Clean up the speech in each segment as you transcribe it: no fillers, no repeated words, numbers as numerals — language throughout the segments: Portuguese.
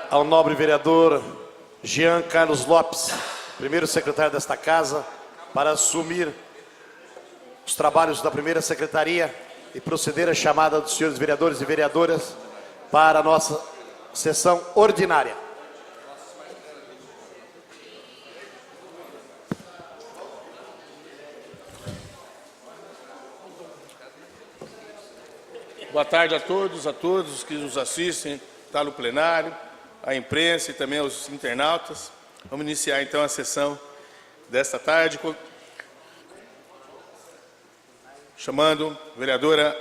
Ao nobre vereador Jean Carlos Lopes, primeiro secretário desta casa, para assumir os trabalhos da primeira secretaria e proceder à chamada dos senhores vereadores e vereadoras para a nossa sessão ordinária. Boa tarde a todos os que nos assistem, está no plenário, a imprensa e também aos internautas. Vamos iniciar então a sessão desta tarde, chamando a vereadora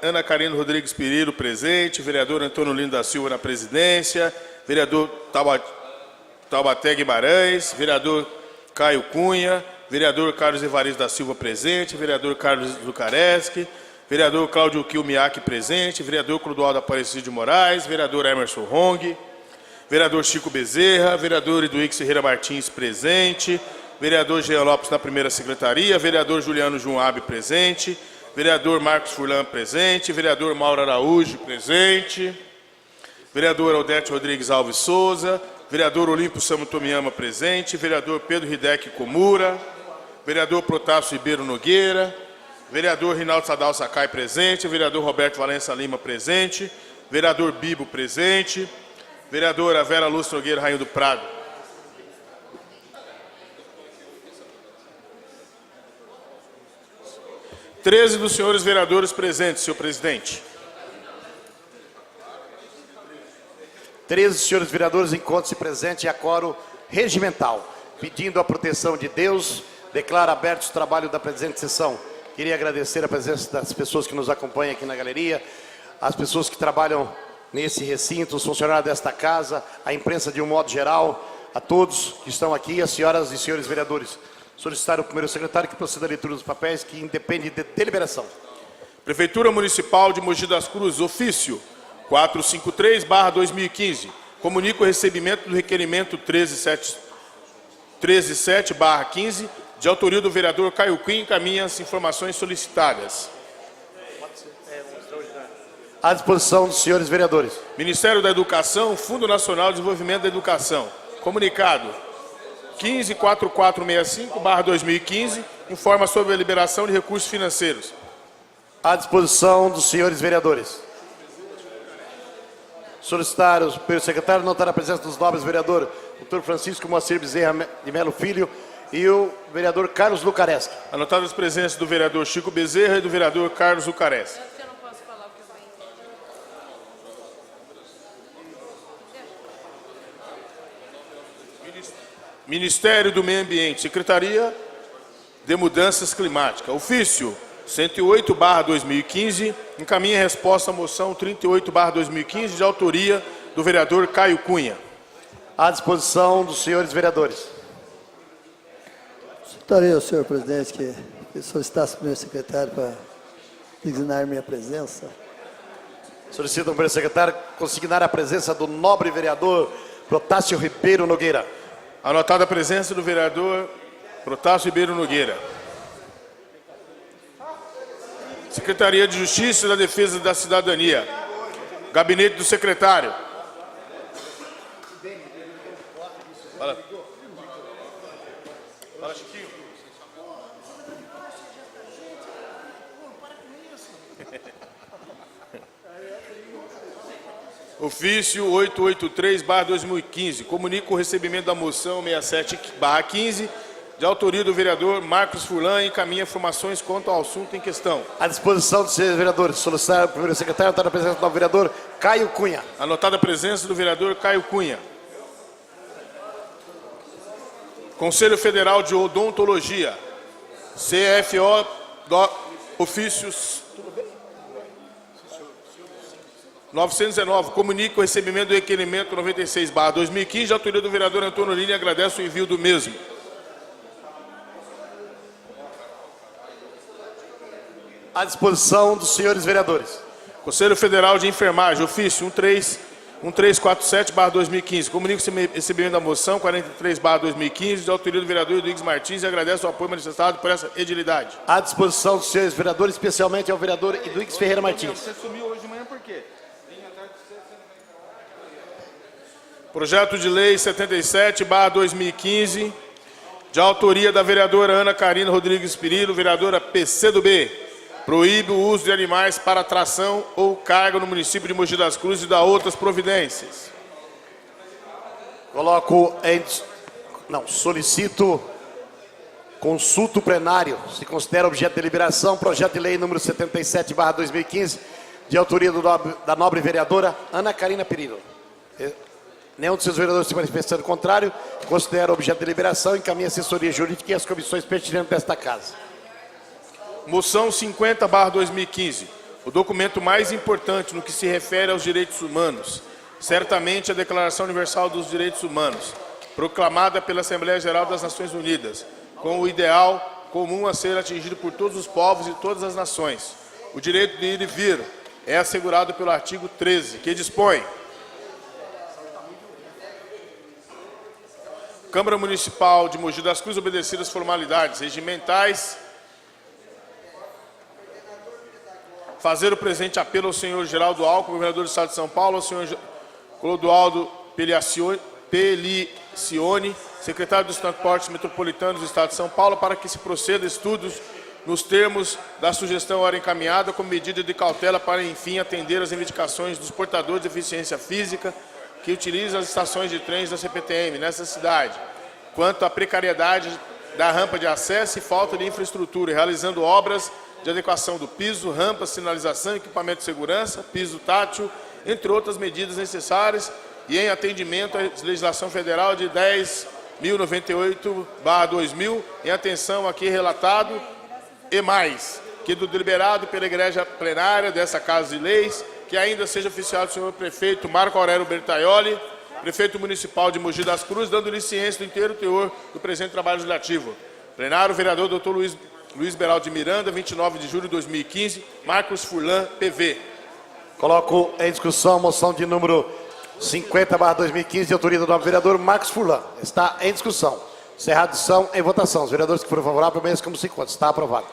Ana Carina Rodrigues Pereiro, presente, vereador Antônio Lino da Silva na presidência, vereador Taubaté Guimarães, vereador Caio Cunha, vereador Carlos Evaristo da Silva presente, vereador Carlos Lucareschi, vereador Cláudio Kilmiak presente, vereador Clodoaldo Aparecido de Moraes, vereador Emerson Rong, vereador Chico Bezerra, vereador Eduíque Ferreira Martins presente, vereador Jean Lopes na primeira secretaria, vereador Juliano Junab presente, vereador Marcos Furlan presente, vereador Mauro Araújo presente, vereador Aldete Rodrigues Alves Souza, vereador Olímpio Samu Tomiyama presente, vereador Pedro Hideki Komura, vereador Protásio Ribeiro Nogueira, vereador Rinaldo Sadal Sakai presente, vereador Roberto Valença Lima presente, vereador Bibo presente, vereadora Vera Lúcia Nogueira Rainho do Prado. Treze dos senhores vereadores presentes, senhor presidente. 13 senhores vereadores encontram-se presentes em acoro regimental, pedindo a proteção de Deus, declara abertos o trabalho da presente sessão. Queria agradecer a presença das pessoas que nos acompanham aqui na galeria, as pessoas que trabalham nesse recinto, os funcionários desta casa, a imprensa de um modo geral, a todos que estão aqui, as senhoras e senhores vereadores. Solicitar ao primeiro secretário que proceda à leitura dos papéis, que independe de deliberação. Prefeitura Municipal de Mogi das Cruzes, ofício 453/2015. Comunico o recebimento do requerimento 137/15, de autoria do vereador Caio Cunha, encaminha as informações solicitadas. À disposição dos senhores vereadores. Ministério da Educação, Fundo Nacional de Desenvolvimento da Educação. Comunicado 15.4465/2015, informa sobre a liberação de recursos financeiros. À disposição dos senhores vereadores. Solicitar o primeiro secretário notar a presença dos nobres vereadores, Dr. Francisco Moacir Bezerra de Melo Filho e o vereador Carlos Lucareschi. Anotadas as presenças do vereador Chico Bezerra e do vereador Carlos Lucareschi. Eu não posso falar o que eu venho. Ministério do Meio Ambiente, Secretaria de Mudanças Climáticas. Ofício 108/2015, encaminha resposta à moção 38/2015, de autoria do vereador Caio Cunha. À disposição dos senhores vereadores. Solicitaria ao senhor presidente que solicitasse o primeiro secretário para designar minha presença. Solicito ao primeiro secretário consignar a presença do nobre vereador Protásio Ribeiro Nogueira. Anotada a presença do vereador Protásio Ribeiro Nogueira. Secretaria de Justiça e da Defesa da Cidadania. Gabinete do secretário. Fala. Fala, Chiquinho. Ofício 883/2015. Comunico o recebimento da moção 67/15, de autoria do vereador Marcos Furlan, e encaminha informações quanto ao assunto em questão. À disposição dos senhores vereadores. Solicitar ao primeiro secretário notar a presença do vereador Caio Cunha. Anotada a presença do vereador Caio Cunha. Conselho Federal de Odontologia, CFO, ofícios 919, comunica o recebimento do requerimento 96/2015, de autoria do vereador Antônio Lino, e agradece o envio do mesmo. À disposição dos senhores vereadores. Conselho Federal de Enfermagem, ofício 1347/2015. Comunico o recebimento da moção 43/2015, de autoria do vereador Eduígues Martins, e agradece o apoio manifestado por essa edilidade. À disposição dos senhores vereadores, especialmente ao vereador Eduígues Ferreira Martins. Você sumiu hoje de manhã por quê? Projeto de Lei 77/2015, de autoria da vereadora Ana Carina Rodrigues Pirillo, vereadora PCdoB, proíbe o uso de animais para tração ou carga no município de Mogi das Cruzes e dá outras providências. Solicito consulta o plenário. Se considera objeto de deliberação, projeto de lei número 77/2015, de autoria da nobre vereadora Ana Carina Pirillo. Nenhum dos seus vereadores se manifestando contrário, considera objeto de deliberação, encaminha a assessoria jurídica e as comissões pertinentes desta casa. Moção 50/2015, o documento mais importante no que se refere aos direitos humanos, certamente a Declaração Universal dos Direitos Humanos, proclamada pela Assembleia Geral das Nações Unidas, com o ideal comum a ser atingido por todos os povos e todas as nações. O direito de ir e vir é assegurado pelo artigo 13, que dispõe: Câmara Municipal de Mogi das Cruzes obedecer as formalidades regimentais, fazer o presente apelo ao senhor Geraldo Alckmin, governador do Estado de São Paulo, ao senhor Clodoaldo Pelicione, secretário dos Transportes Metropolitanos do Estado de São Paulo, para que se proceda a estudos nos termos da sugestão ora encaminhada, como medida de cautela para, enfim, atender às reivindicações dos portadores de deficiência física que utilizam as estações de trens da CPTM nessa cidade, quanto à precariedade da rampa de acesso e falta de infraestrutura, realizando obras de adequação do piso, rampa, sinalização, equipamento de segurança, piso tátil, entre outras medidas necessárias, e em atendimento à legislação federal de 10.098/2000, em atenção aqui relatado, e mais, que do deliberado pela igreja plenária dessa Casa de Leis, que ainda seja oficiado o senhor prefeito Marco Aurélio Bertaioli, prefeito municipal de Mogi das Cruzes, dando-lhe ciência do inteiro teor do presente trabalho legislativo. Plenário, vereador Dr. Luiz Beraldo de Miranda, 29 de julho de 2015, Marcos Furlan, PV. Coloco em discussão a moção de número 50/2015, de autoria do nobre vereador Marcos Furlan. Está em discussão. Encerrada a discussão, em votação. Os vereadores que forem favoráveis, permaneçam como se encontram. Está aprovado.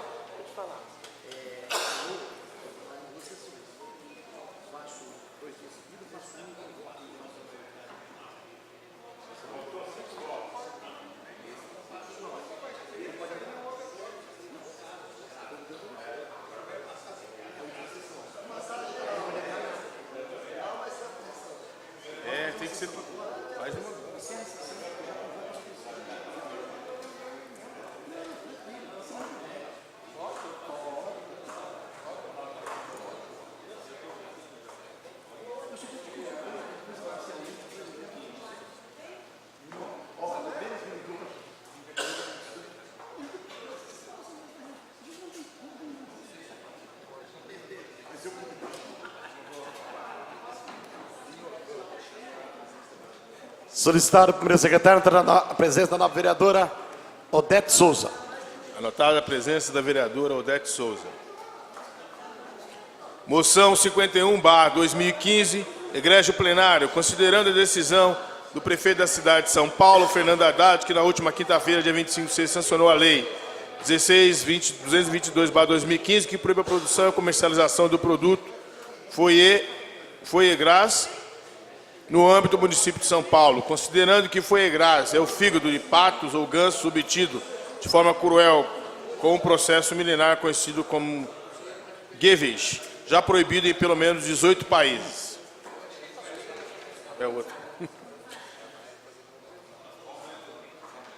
Tem que ser mais uma. Solicitado o primeiro secretário a presença da nova vereadora Odete Souza. Anotada a presença da vereadora Odete Souza. Moção 51/2015, egrégio plenário, considerando a decisão do prefeito da cidade de São Paulo, Fernando Haddad, que na última quinta-feira, dia 25/6, sancionou a lei 16.222/2015, que proíbe a produção e a comercialização do produto foie gras no âmbito do município de São Paulo, considerando que foie gras é o fígado de patos ou gansos obtido de forma cruel com um processo milenar conhecido como Gewiss, já proibido em pelo menos 18 países.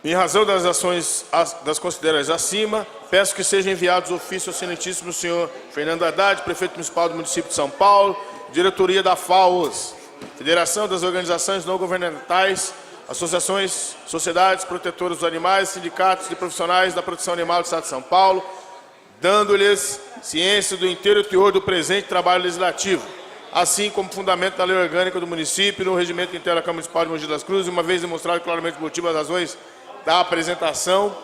Em razão das ações das consideradas acima, peço que sejam enviados ofícios ao excelentíssimo senhor Fernando Haddad, prefeito municipal do município de São Paulo, diretoria da FAOS, Federação das Organizações Não Governamentais, associações, sociedades protetoras dos animais, sindicatos de profissionais da proteção animal do Estado de São Paulo, dando-lhes ciência do inteiro teor do presente trabalho legislativo, assim como fundamento da lei orgânica do município e no regimento interno da Câmara Municipal de Mogi das Cruzes, uma vez demonstrado claramente o motivo e as razões da apresentação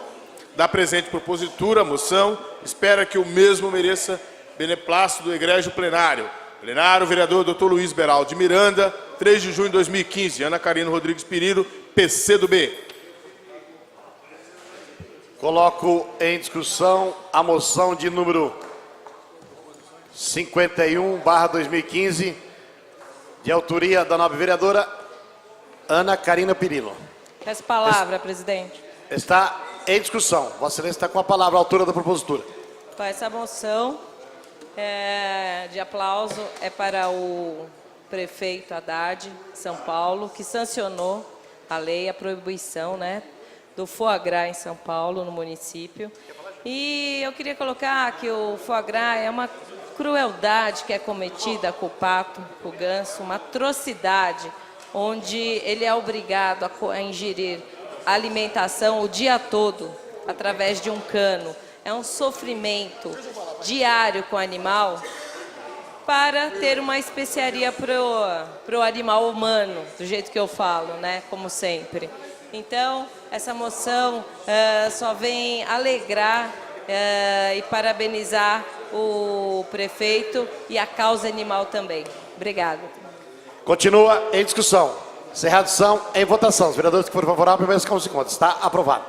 da presente propositura, moção, espera que o mesmo mereça beneplácito do egrégio plenário. Plenário, vereador Dr. Luiz Beraldo de Miranda, 3 de junho de 2015, Ana Carina Rodrigues Pirillo, PCdoB. Coloco em discussão a moção de número 51/2015, de autoria da nobre vereadora Ana Karina Pirillo. Peço palavra, presidente. Está em discussão. Vossa Excelência está com a palavra, a autora da propositura. Então, essa moção de aplauso é para o prefeito Haddad, de São Paulo, que sancionou a lei, a proibição, né, do foie gras em São Paulo, no município. E eu queria colocar que o foie gras é uma crueldade que é cometida com o pato, com o ganso, uma atrocidade, onde ele é obrigado a ingerir alimentação o dia todo, através de um cano. É um sofrimento diário com o animal para ter uma especiaria para o animal humano, do jeito que eu falo, né? Como sempre. Então, essa moção só vem alegrar e parabenizar o prefeito e a causa animal também. Obrigada. Continua em discussão. Encerrada a discussão, em votação. Os vereadores que forem favoráveis, permaneçam como se encontram. Está aprovado.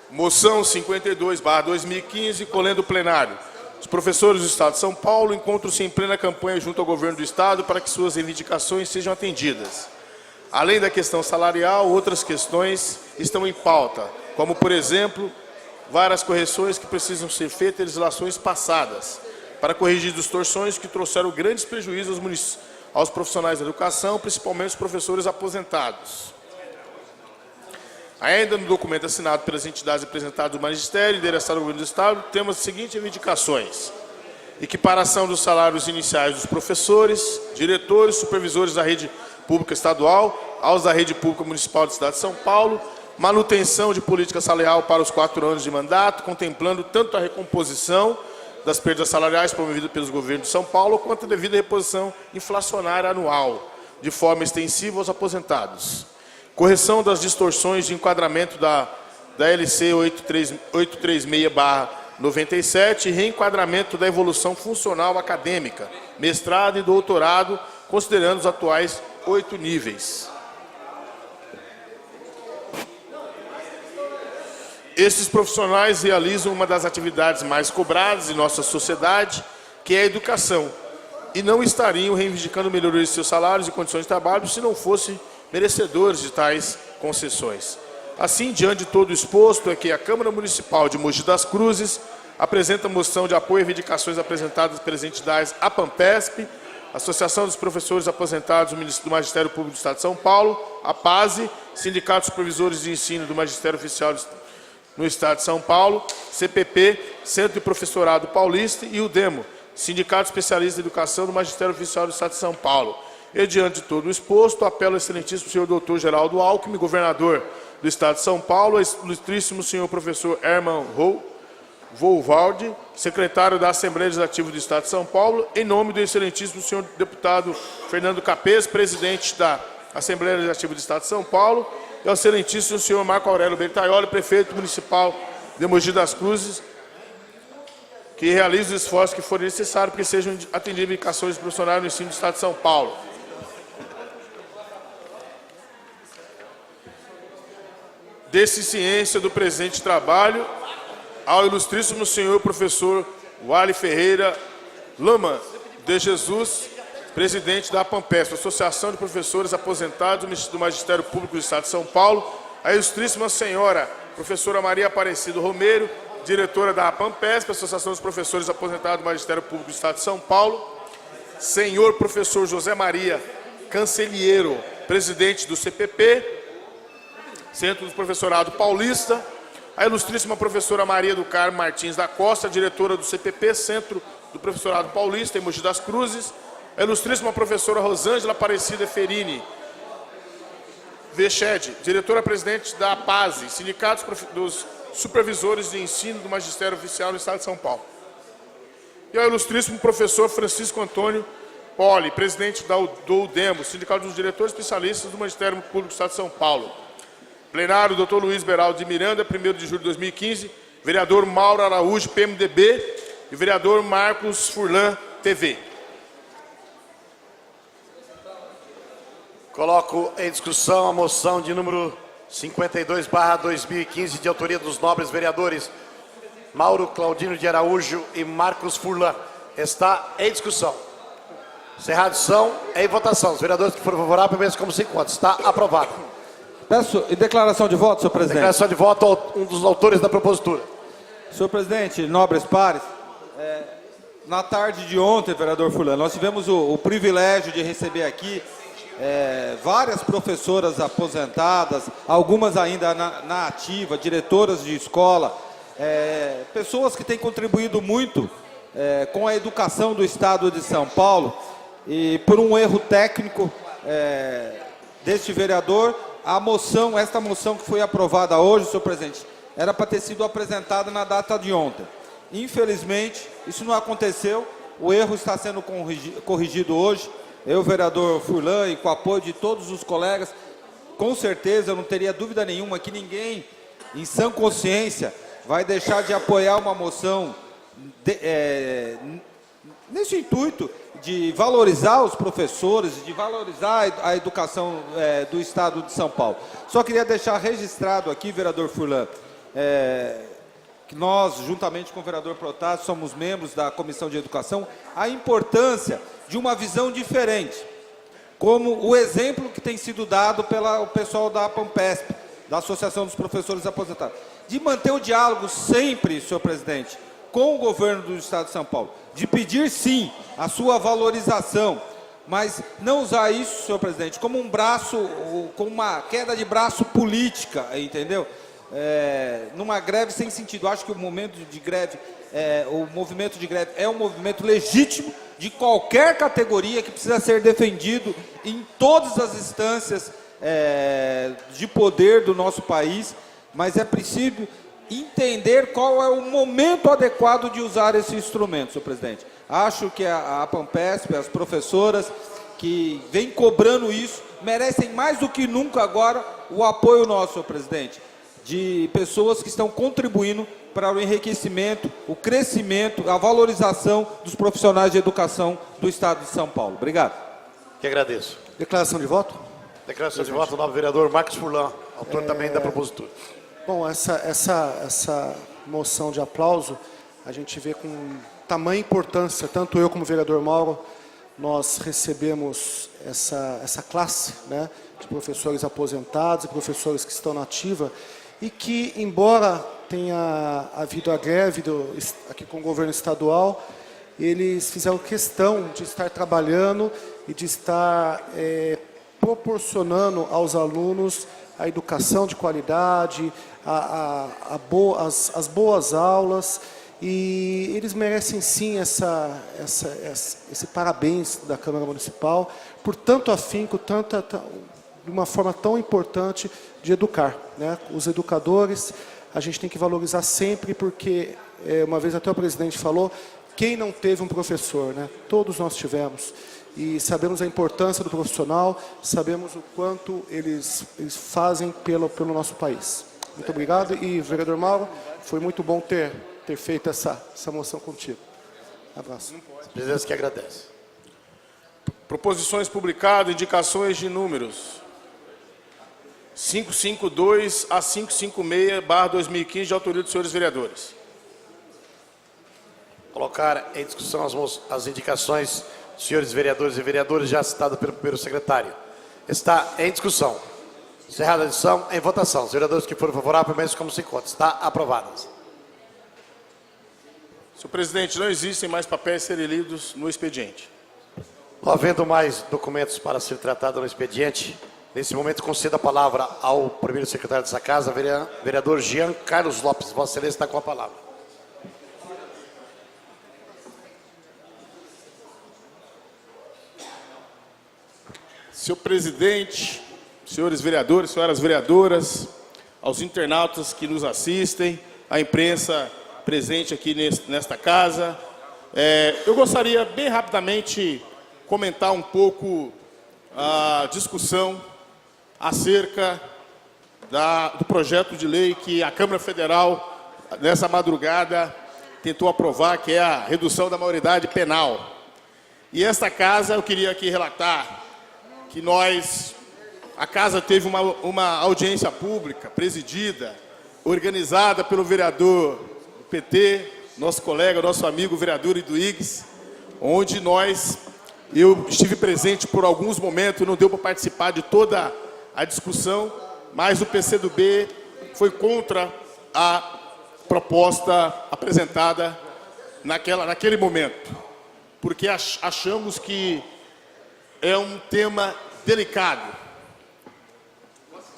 Moção 52/2015, colhendo o plenário. Os professores do Estado de São Paulo encontram-se em plena campanha junto ao governo do Estado para que suas reivindicações sejam atendidas. Além da questão salarial, outras questões estão em pauta, como, por exemplo, várias correções que precisam ser feitas em legislações passadas, para corrigir distorções que trouxeram grandes prejuízos aos profissionais da educação, principalmente os professores aposentados. Ainda no documento assinado pelas entidades representadas do Magistério e endereçado ao Governo do Estado, temos as seguintes reivindicações: equiparação dos salários iniciais dos professores, diretores, supervisores da rede pública estadual aos da rede pública municipal da cidade de São Paulo, manutenção de política salarial para os 4 anos de mandato, contemplando tanto a recomposição das perdas salariais promovidas pelos governos de São Paulo, quanto a devida reposição inflacionária anual, de forma extensiva aos aposentados. Correção das distorções de enquadramento da LC 836/97 e reenquadramento da evolução funcional acadêmica, mestrado e doutorado, considerando os atuais 8 níveis. Esses profissionais realizam uma das atividades mais cobradas em nossa sociedade, que é a educação, e não estariam reivindicando melhorias de seus salários e condições de trabalho se não fossem merecedores de tais concessões. Assim, diante de todo o exposto, é que a Câmara Municipal de Mogi das Cruzes apresenta moção de apoio a reivindicações apresentadas pelas entidades APAMPESP, Associação dos Professores Aposentados do Magistério Público do Estado de São Paulo, a PASE, Sindicato de Supervisores de Ensino do Magistério Oficial no Estado de São Paulo, CPP, Centro de Professorado Paulista e o DEMO, Sindicato Especialista de Educação do Magistério Oficial do Estado de São Paulo. E, diante de todo o exposto, apelo ao excelentíssimo senhor doutor Geraldo Alckmin, governador do Estado de São Paulo, ao ilustríssimo senhor professor Herman Volvaldi, secretário da Assembleia Legislativa do Estado de São Paulo, em nome do excelentíssimo senhor deputado Fernando Capês, presidente da Assembleia Legislativa do Estado de São Paulo, e ao excelentíssimo senhor Marco Aurélio Bertaioli, prefeito municipal de Mogi das Cruzes, que realize os esforços que forem necessários para que sejam atendidas reivindicações profissionais no ensino do Estado de São Paulo. Desse ciência do presente trabalho, ao ilustríssimo senhor professor Wally Ferreira Lama de Jesus, presidente da APAMPESP, Associação de Professores Aposentados do Magistério Público do Estado de São Paulo, a ilustríssima senhora professora Maria Aparecida Romero, diretora da APAMPESP, Associação dos Professores Aposentados do Magistério Público do Estado de São Paulo, senhor professor José Maria Cancelheiro, presidente do CPP, Centro do Professorado Paulista, a ilustríssima professora Maria do Carmo Martins da Costa, diretora do CPP, Centro do Professorado Paulista, em Mogi das Cruzes, a ilustríssima professora Rosângela Aparecida Ferini Veched, diretora-presidente da PASE, Sindicato dos Supervisores de Ensino do Magistério Oficial do Estado de São Paulo. E ao ilustríssimo professor Francisco Antônio Poli, presidente do UDEMO, Sindicato dos Diretores Especialistas do Magistério Público do Estado de São Paulo. Plenário, doutor Luiz Beraldo de Miranda, 1º de julho de 2015, vereador Mauro Araújo, PMDB, e vereador Marcos Furlan, TV. Coloco em discussão a moção de número 52/2015, de autoria dos nobres vereadores Mauro Claudino de Araújo e Marcos Furlan. Está em discussão. Encerrada a discussão, em votação. Os vereadores que forem favoráveis, permaneçam como se encontram. Está aprovado. Peço em declaração de voto, senhor presidente. Declaração de voto ao um dos autores da propositura. Senhor presidente, nobres pares, na tarde de ontem, vereador Furlan, nós tivemos o privilégio de receber aqui várias professoras aposentadas, algumas ainda na ativa, diretoras de escola, pessoas que têm contribuído muito com a educação do Estado de São Paulo, e por um erro técnico deste vereador, esta moção que foi aprovada hoje, senhor presidente, era para ter sido apresentada na data de ontem. Infelizmente, isso não aconteceu, o erro está sendo corrigido hoje. Eu, vereador Furlan, e com o apoio de todos os colegas, com certeza, eu não teria dúvida nenhuma que ninguém, em sã consciência, vai deixar de apoiar uma moção nesse intuito de valorizar os professores, de valorizar a educação do Estado de São Paulo. Só queria deixar registrado aqui, vereador Furlan, que nós, juntamente com o vereador Protásio, somos membros da Comissão de Educação, a importância de uma visão diferente, como o exemplo que tem sido dado pelo pessoal da APAMPESP, da Associação dos Professores Aposentados, de manter o diálogo sempre, senhor presidente, com o governo do Estado de São Paulo, de pedir, sim, a sua valorização, mas não usar isso, senhor presidente, como um braço, como uma queda de braço política, entendeu? Numa greve sem sentido. Acho que o momento de greve, o movimento de greve é um movimento legítimo de qualquer categoria que precisa ser defendido em todas as instâncias de poder do nosso país, mas é preciso entender qual é o momento adequado de usar esse instrumento, senhor presidente. Acho que a APAMPESP, as professoras que vêm cobrando isso, merecem mais do que nunca agora o apoio nosso, senhor presidente, de pessoas que estão contribuindo para o enriquecimento, o crescimento, a valorização dos profissionais de educação do Estado de São Paulo. Obrigado. Que agradeço. Declaração de voto? Declaração de voto ao novo vereador Marcos Furlan, autor também da propositura. Bom, essa moção de aplauso, a gente vê com tamanha importância, tanto eu como o vereador Mauro, nós recebemos essa classe, né, de professores aposentados e professores que estão na ativa, e que, embora tenha havido a greve aqui com o governo estadual, eles fizeram questão de estar trabalhando e de estar proporcionando aos alunos a educação de qualidade, as boas aulas, e eles merecem sim esse parabéns da Câmara Municipal por tanto afinco, de uma forma tão importante de educar, né? Os educadores, a gente tem que valorizar sempre, porque, uma vez até o presidente falou, quem não teve um professor, né? Todos nós tivemos. E sabemos a importância do profissional, sabemos o quanto eles fazem pelo nosso país. Muito obrigado. E, vereador Mauro, foi muito bom ter feito essa moção contigo. Abraço. A presidência que agradece. Proposições publicadas, indicações de números 552 a 556/2015, de autoria dos senhores vereadores. Colocar em discussão as indicações dos senhores vereadores e vereadoras já citadas pelo primeiro secretário. Está em discussão. Encerrada a discussão, em votação. Os vereadores que forem favoráveis, permaneçam como se encontram. Está aprovadas. Senhor presidente, não existem mais papéis a serem lidos no expediente. Não havendo mais documentos para ser tratados no expediente, nesse momento concedo a palavra ao primeiro secretário dessa casa, vereador Jean Carlos Lopes. Vossa Excelência está com a palavra. Senhor presidente, senhores vereadores, senhoras vereadoras, aos internautas que nos assistem, à imprensa presente aqui nesta casa, eu gostaria bem rapidamente comentar um pouco a discussão acerca do projeto de lei que a Câmara Federal, nessa madrugada, tentou aprovar, que é a redução da maioridade penal. E esta casa, eu queria aqui relatar que a casa teve uma audiência pública, presidida, organizada pelo vereador do PT, nosso colega, nosso amigo vereador Iduígues, onde nós Eu estive presente por alguns momentos, não deu para participar de toda a discussão, mas o PCdoB foi contra a proposta apresentada naquele momento, porque achamos que é um tema delicado.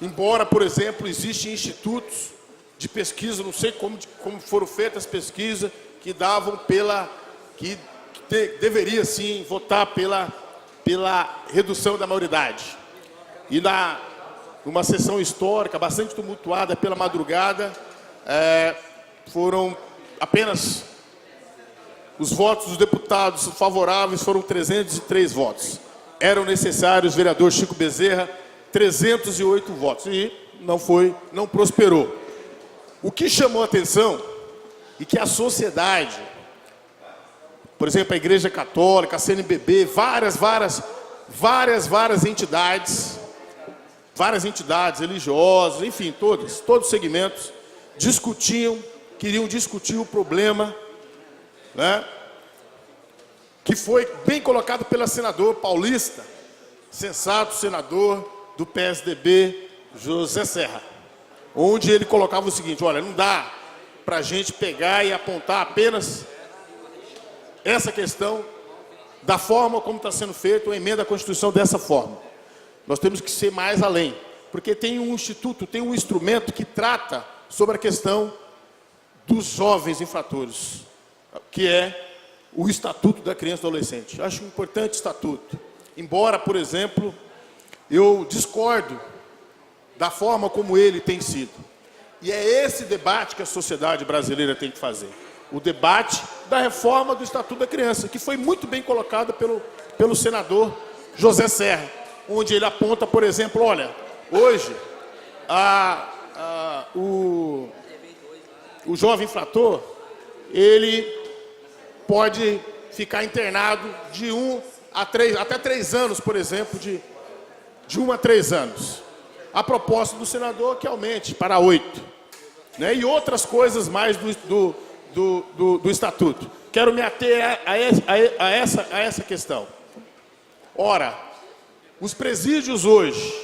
Embora, por exemplo, existem institutos de pesquisa, não sei como foram feitas as pesquisas, que davam deveria sim votar pela redução da maioridade. E numa sessão histórica bastante tumultuada pela madrugada, foram apenas os votos dos deputados favoráveis foram 303 votos. Eram necessários, vereador Chico Bezerra, 308 votos e não prosperou. O que chamou a atenção e que a sociedade, por exemplo, a Igreja Católica, a CNBB, várias entidades religiosas, enfim, todos os segmentos queriam discutir o problema, né, que foi bem colocado pelo senador paulista, sensato senador do PSDB, José Serra, onde ele colocava o seguinte: olha, não dá para a gente pegar e apontar apenas essa questão da forma como está sendo feita a emenda à Constituição dessa forma. Nós temos que ser mais além, porque tem um instituto, tem um instrumento que trata sobre a questão dos jovens infratores, que é o Estatuto da Criança e do Adolescente. Eu acho um importante estatuto. Embora, por exemplo, eu discordo da forma como ele tem sido. E é esse debate que a sociedade brasileira tem que fazer. O debate da reforma do Estatuto da Criança, que foi muito bem colocada pelo senador José Serra, onde ele aponta, por exemplo, olha, hoje o jovem infrator, ele pode ficar internado de 1 a 3, até 3 anos, por exemplo, de 1 a 3 anos. A proposta do senador é que aumente para 8, né? E outras coisas mais do Estatuto. Quero me ater a essa questão. Ora, os presídios hoje,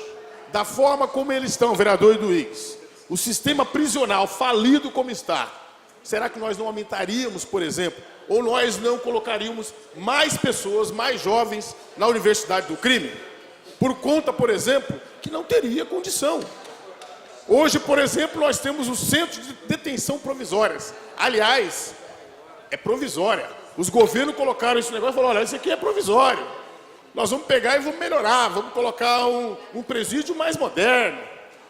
da forma como eles estão, vereador Eduígues, o sistema prisional falido como está, será que nós não aumentaríamos, por exemplo, ou nós não colocaríamos mais pessoas, mais jovens na universidade do crime? Por conta, por exemplo, que não teria condição. Hoje, por exemplo, nós temos o Centro de Detenção Provisórias. Aliás, é provisória. Os governos colocaram esse negócio e falaram: olha, isso aqui é provisório. Nós vamos pegar e vamos melhorar, vamos colocar um presídio mais moderno.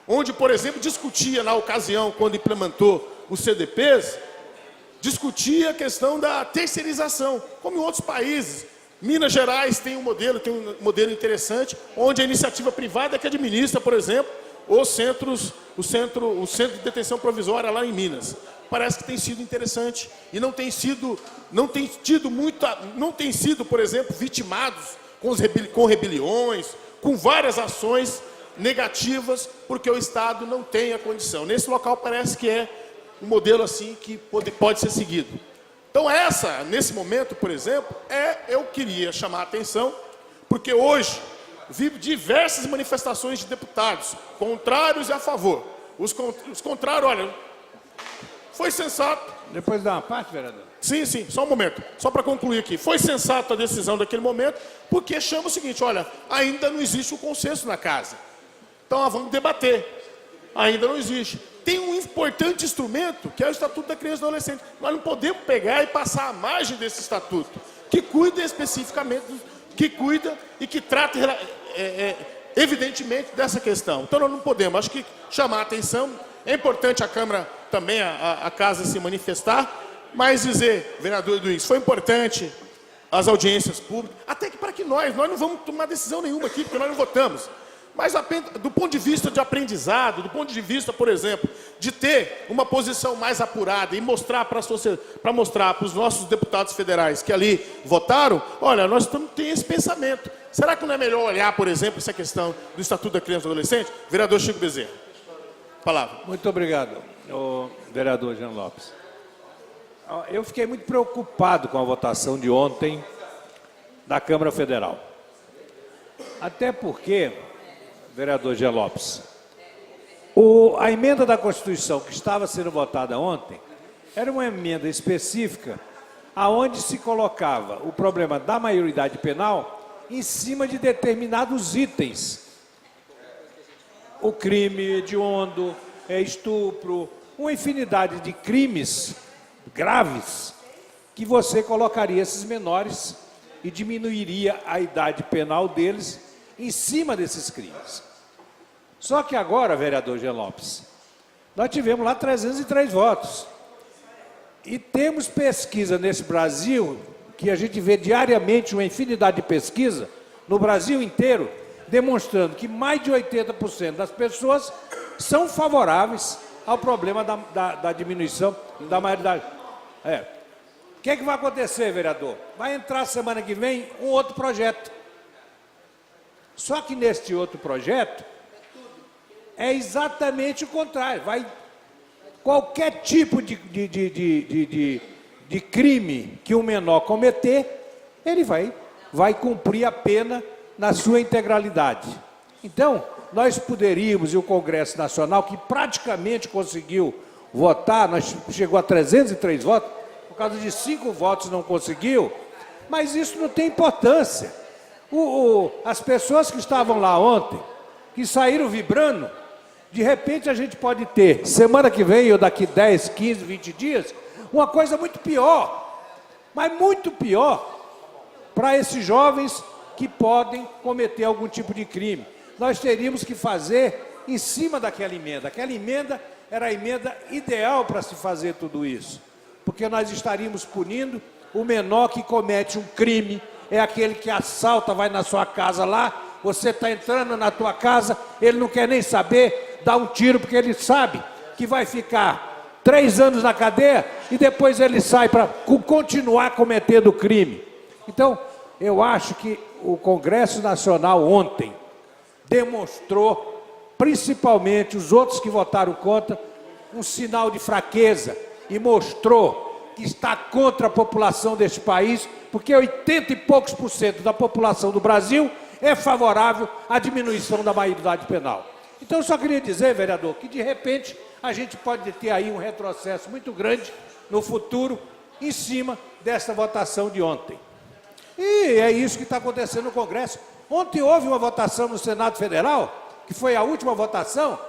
Onde, por exemplo, discutia na ocasião, quando implementou os CDPs, discutia a questão da terceirização, como em outros países. Minas Gerais tem um modelo interessante, onde a iniciativa privada que administra, por exemplo, o centro de detenção provisória lá em Minas. Parece que tem sido interessante e não tem sido, por exemplo, vitimados com rebeliões, com várias ações negativas, porque o Estado não tem a condição. Nesse local parece que é um modelo assim que pode ser seguido. Então nesse momento, por exemplo, eu queria chamar a atenção, porque hoje vi diversas manifestações de deputados, contrários e a favor. Os contrários, olha, foi sensato. Depois dá uma parte, vereador? Sim, só um momento. Só para concluir aqui. Foi sensato a decisão daquele momento, porque chama o seguinte: olha, ainda não existe o consenso na casa. Então, vamos debater. Ainda não existe. Tem um importante instrumento, que é o Estatuto da Criança e do Adolescente. Nós não podemos pegar e passar a margem desse estatuto, que cuida especificamente, que cuida e que trata evidentemente dessa questão. Então, nós não podemos. Acho que chamar a atenção. É importante a Câmara também, a Casa se manifestar, mas dizer, vereador Eduígues, foi importante as audiências públicas, até que para que nós não vamos tomar decisão nenhuma aqui, porque nós não votamos. Mas do ponto de vista de aprendizado, do ponto de vista, por exemplo, de ter uma posição mais apurada e mostrar para a sociedade, para mostrar para os nossos deputados federais que ali votaram, olha, nós temos que ter esse pensamento. Será que não é melhor olhar, por exemplo, essa questão do Estatuto da Criança e do Adolescente? Vereador Chico Bezerra. Palavra. Muito obrigado, vereador Jean Lopes. Eu fiquei muito preocupado com a votação de ontem, da Câmara Federal. Até porque, vereador Jean Lopes, a emenda da Constituição que estava sendo votada ontem era uma emenda específica aonde se colocava o problema da maioridade penal em cima de determinados itens. O crime hediondo, estupro, uma infinidade de crimes graves que você colocaria esses menores e diminuiria a idade penal deles em cima desses crimes. Só que agora, vereador Jean Lopes, nós tivemos lá 303 votos. E temos pesquisa nesse Brasil, que a gente vê diariamente uma infinidade de pesquisa, no Brasil inteiro, demonstrando que mais de 80% das pessoas são favoráveis ao problema da diminuição da maioridade. O que é que vai acontecer, vereador? Vai entrar semana que vem um outro projeto. Só que neste outro projeto é exatamente o contrário. Qualquer tipo de crime que um menor cometer, ele vai cumprir a pena na sua integralidade. Então, nós poderíamos, e o Congresso Nacional, que praticamente conseguiu votar, chegou a 303 votos, por causa de 5 votos não conseguiu, mas isso não tem importância. As pessoas que estavam lá ontem, que saíram vibrando, de repente a gente pode ter, semana que vem ou daqui 10, 15, 20 dias, uma coisa muito pior, mas muito pior, para esses jovens que podem cometer algum tipo de crime. Nós teríamos que fazer em cima daquela emenda. Aquela emenda era a emenda ideal para se fazer tudo isso, porque nós estaríamos punindo o menor que comete um crime, é aquele que assalta, vai na sua casa lá, você está entrando na tua casa, ele não quer nem saber, dá um tiro, porque ele sabe que vai ficar 3 anos na cadeia e depois ele sai para continuar cometendo crime. Então, eu acho que o Congresso Nacional ontem demonstrou, principalmente os outros que votaram contra, um sinal de fraqueza e mostrou que está contra a população deste país, porque 80 e poucos % da população do Brasil é favorável à diminuição da maioridade penal. Então, eu só queria dizer, vereador, que de repente a gente pode ter aí um retrocesso muito grande no futuro em cima dessa votação de ontem. E é isso que está acontecendo no Congresso. Ontem houve uma votação no Senado Federal, que foi a última votação,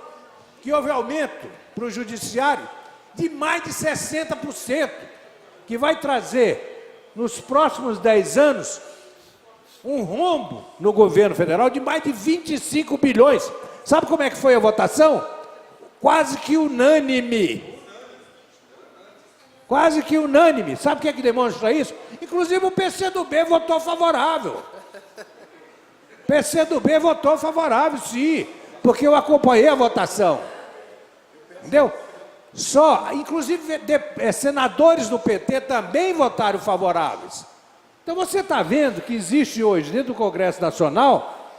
que houve aumento para o Judiciário de mais de 60%, que vai trazer, nos próximos 10 anos, um rombo no governo federal de mais de 25 bilhões. Sabe como é que foi a votação? Quase que unânime. Quase que unânime. Sabe o que é que demonstra isso? Inclusive o PCdoB votou favorável. O PCdoB votou favorável, sim, porque eu acompanhei a votação. Entendeu? Inclusive, senadores do PT também votaram favoráveis. Então você está vendo que existe hoje, dentro do Congresso Nacional,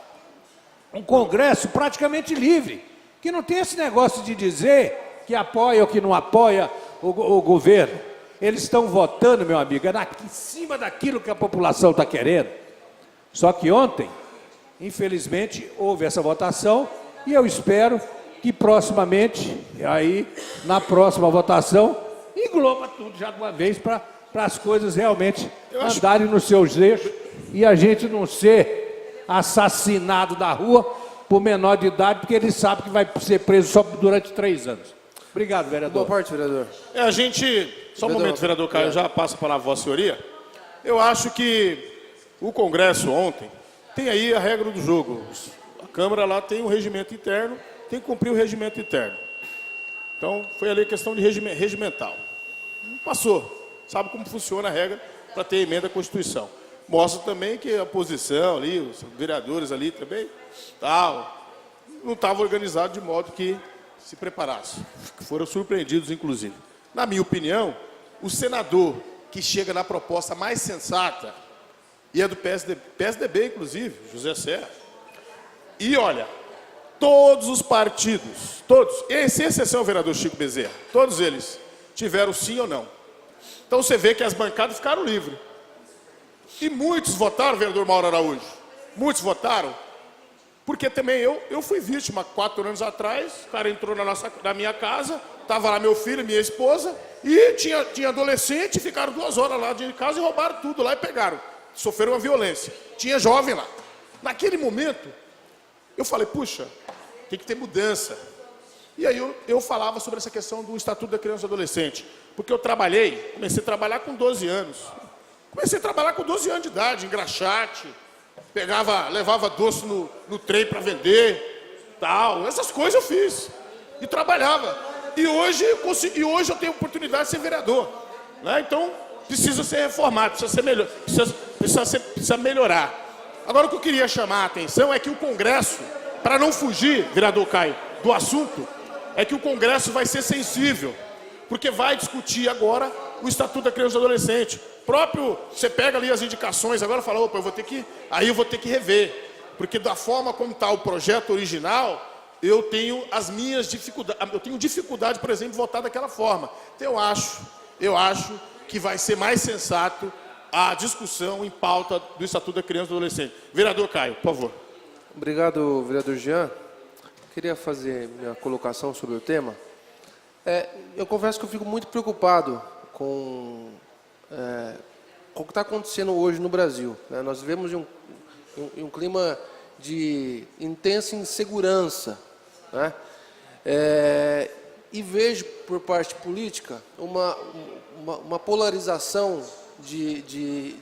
um Congresso praticamente livre, que não tem esse negócio de dizer que apoia ou que não apoia o governo. Eles estão votando, meu amigo, em cima daquilo que a população está querendo. Só que ontem, infelizmente, houve essa votação e eu espero que proximamente, aí na próxima votação, engloba tudo já de uma vez para as coisas realmente andarem nos seus eixos e a gente não ser assassinado da rua por menor de idade, porque ele sabe que vai ser preso só durante 3 anos. Obrigado, vereador. Boa parte, vereador. Só um momento, vereador Caio, já passa a palavra a vossa senhoria. Eu acho que o Congresso ontem tem aí a regra do jogo. A Câmara lá tem um regimento interno, tem que cumprir o regimento interno. Então, foi ali questão de regimental. Passou. Sabe como funciona a regra para ter emenda à Constituição. Mostra também que a oposição ali, os vereadores ali também, não estava organizado de modo que se preparasse. Foram surpreendidos, inclusive. Na minha opinião, o senador que chega na proposta mais sensata, e é do PSDB, inclusive, José Serra, e olha, todos os partidos, todos, sem exceção o vereador Chico Bezerra, todos eles tiveram sim ou não. Então você vê que as bancadas ficaram livres. E muitos votaram, vereador Mauro Araújo, muitos votaram, porque também eu fui vítima 4 anos atrás. O cara entrou na minha casa, estava lá meu filho, minha esposa, e tinha adolescente, ficaram 2 horas lá de casa e roubaram tudo lá e pegaram. Sofreram uma violência. Tinha jovem lá. Naquele momento, eu falei, puxa, tem que ter mudança. E aí eu falava sobre essa questão do Estatuto da Criança e do Adolescente. Porque eu comecei a trabalhar com 12 anos. Comecei a trabalhar com 12 anos de idade, engraxate, levava doce no trem para vender, tal. Essas coisas eu fiz. E trabalhava. E hoje eu tenho a oportunidade de ser vereador. Né? Então, precisa ser reformado, precisa ser melhor, precisa melhorar. Agora, o que eu queria chamar a atenção é que o Congresso, para não fugir, vereador Caio, do assunto, é que o Congresso vai ser sensível, porque vai discutir agora o Estatuto da Criança e do Adolescente. Você pega ali as indicações, agora fala, opa, eu vou ter que rever, porque da forma como está o projeto original, eu tenho as minhas dificuldades, eu tenho dificuldade, por exemplo, de votar daquela forma. Então eu acho que vai ser mais sensato a discussão em pauta do Estatuto da Criança e do Adolescente. Vereador Caio, por favor. Obrigado, vereador Jean. Queria fazer minha colocação sobre o tema. Eu confesso que eu fico muito preocupado com o que está acontecendo hoje no Brasil. Né? Nós vivemos em um clima de intensa insegurança. Né? E vejo por parte política uma polarização de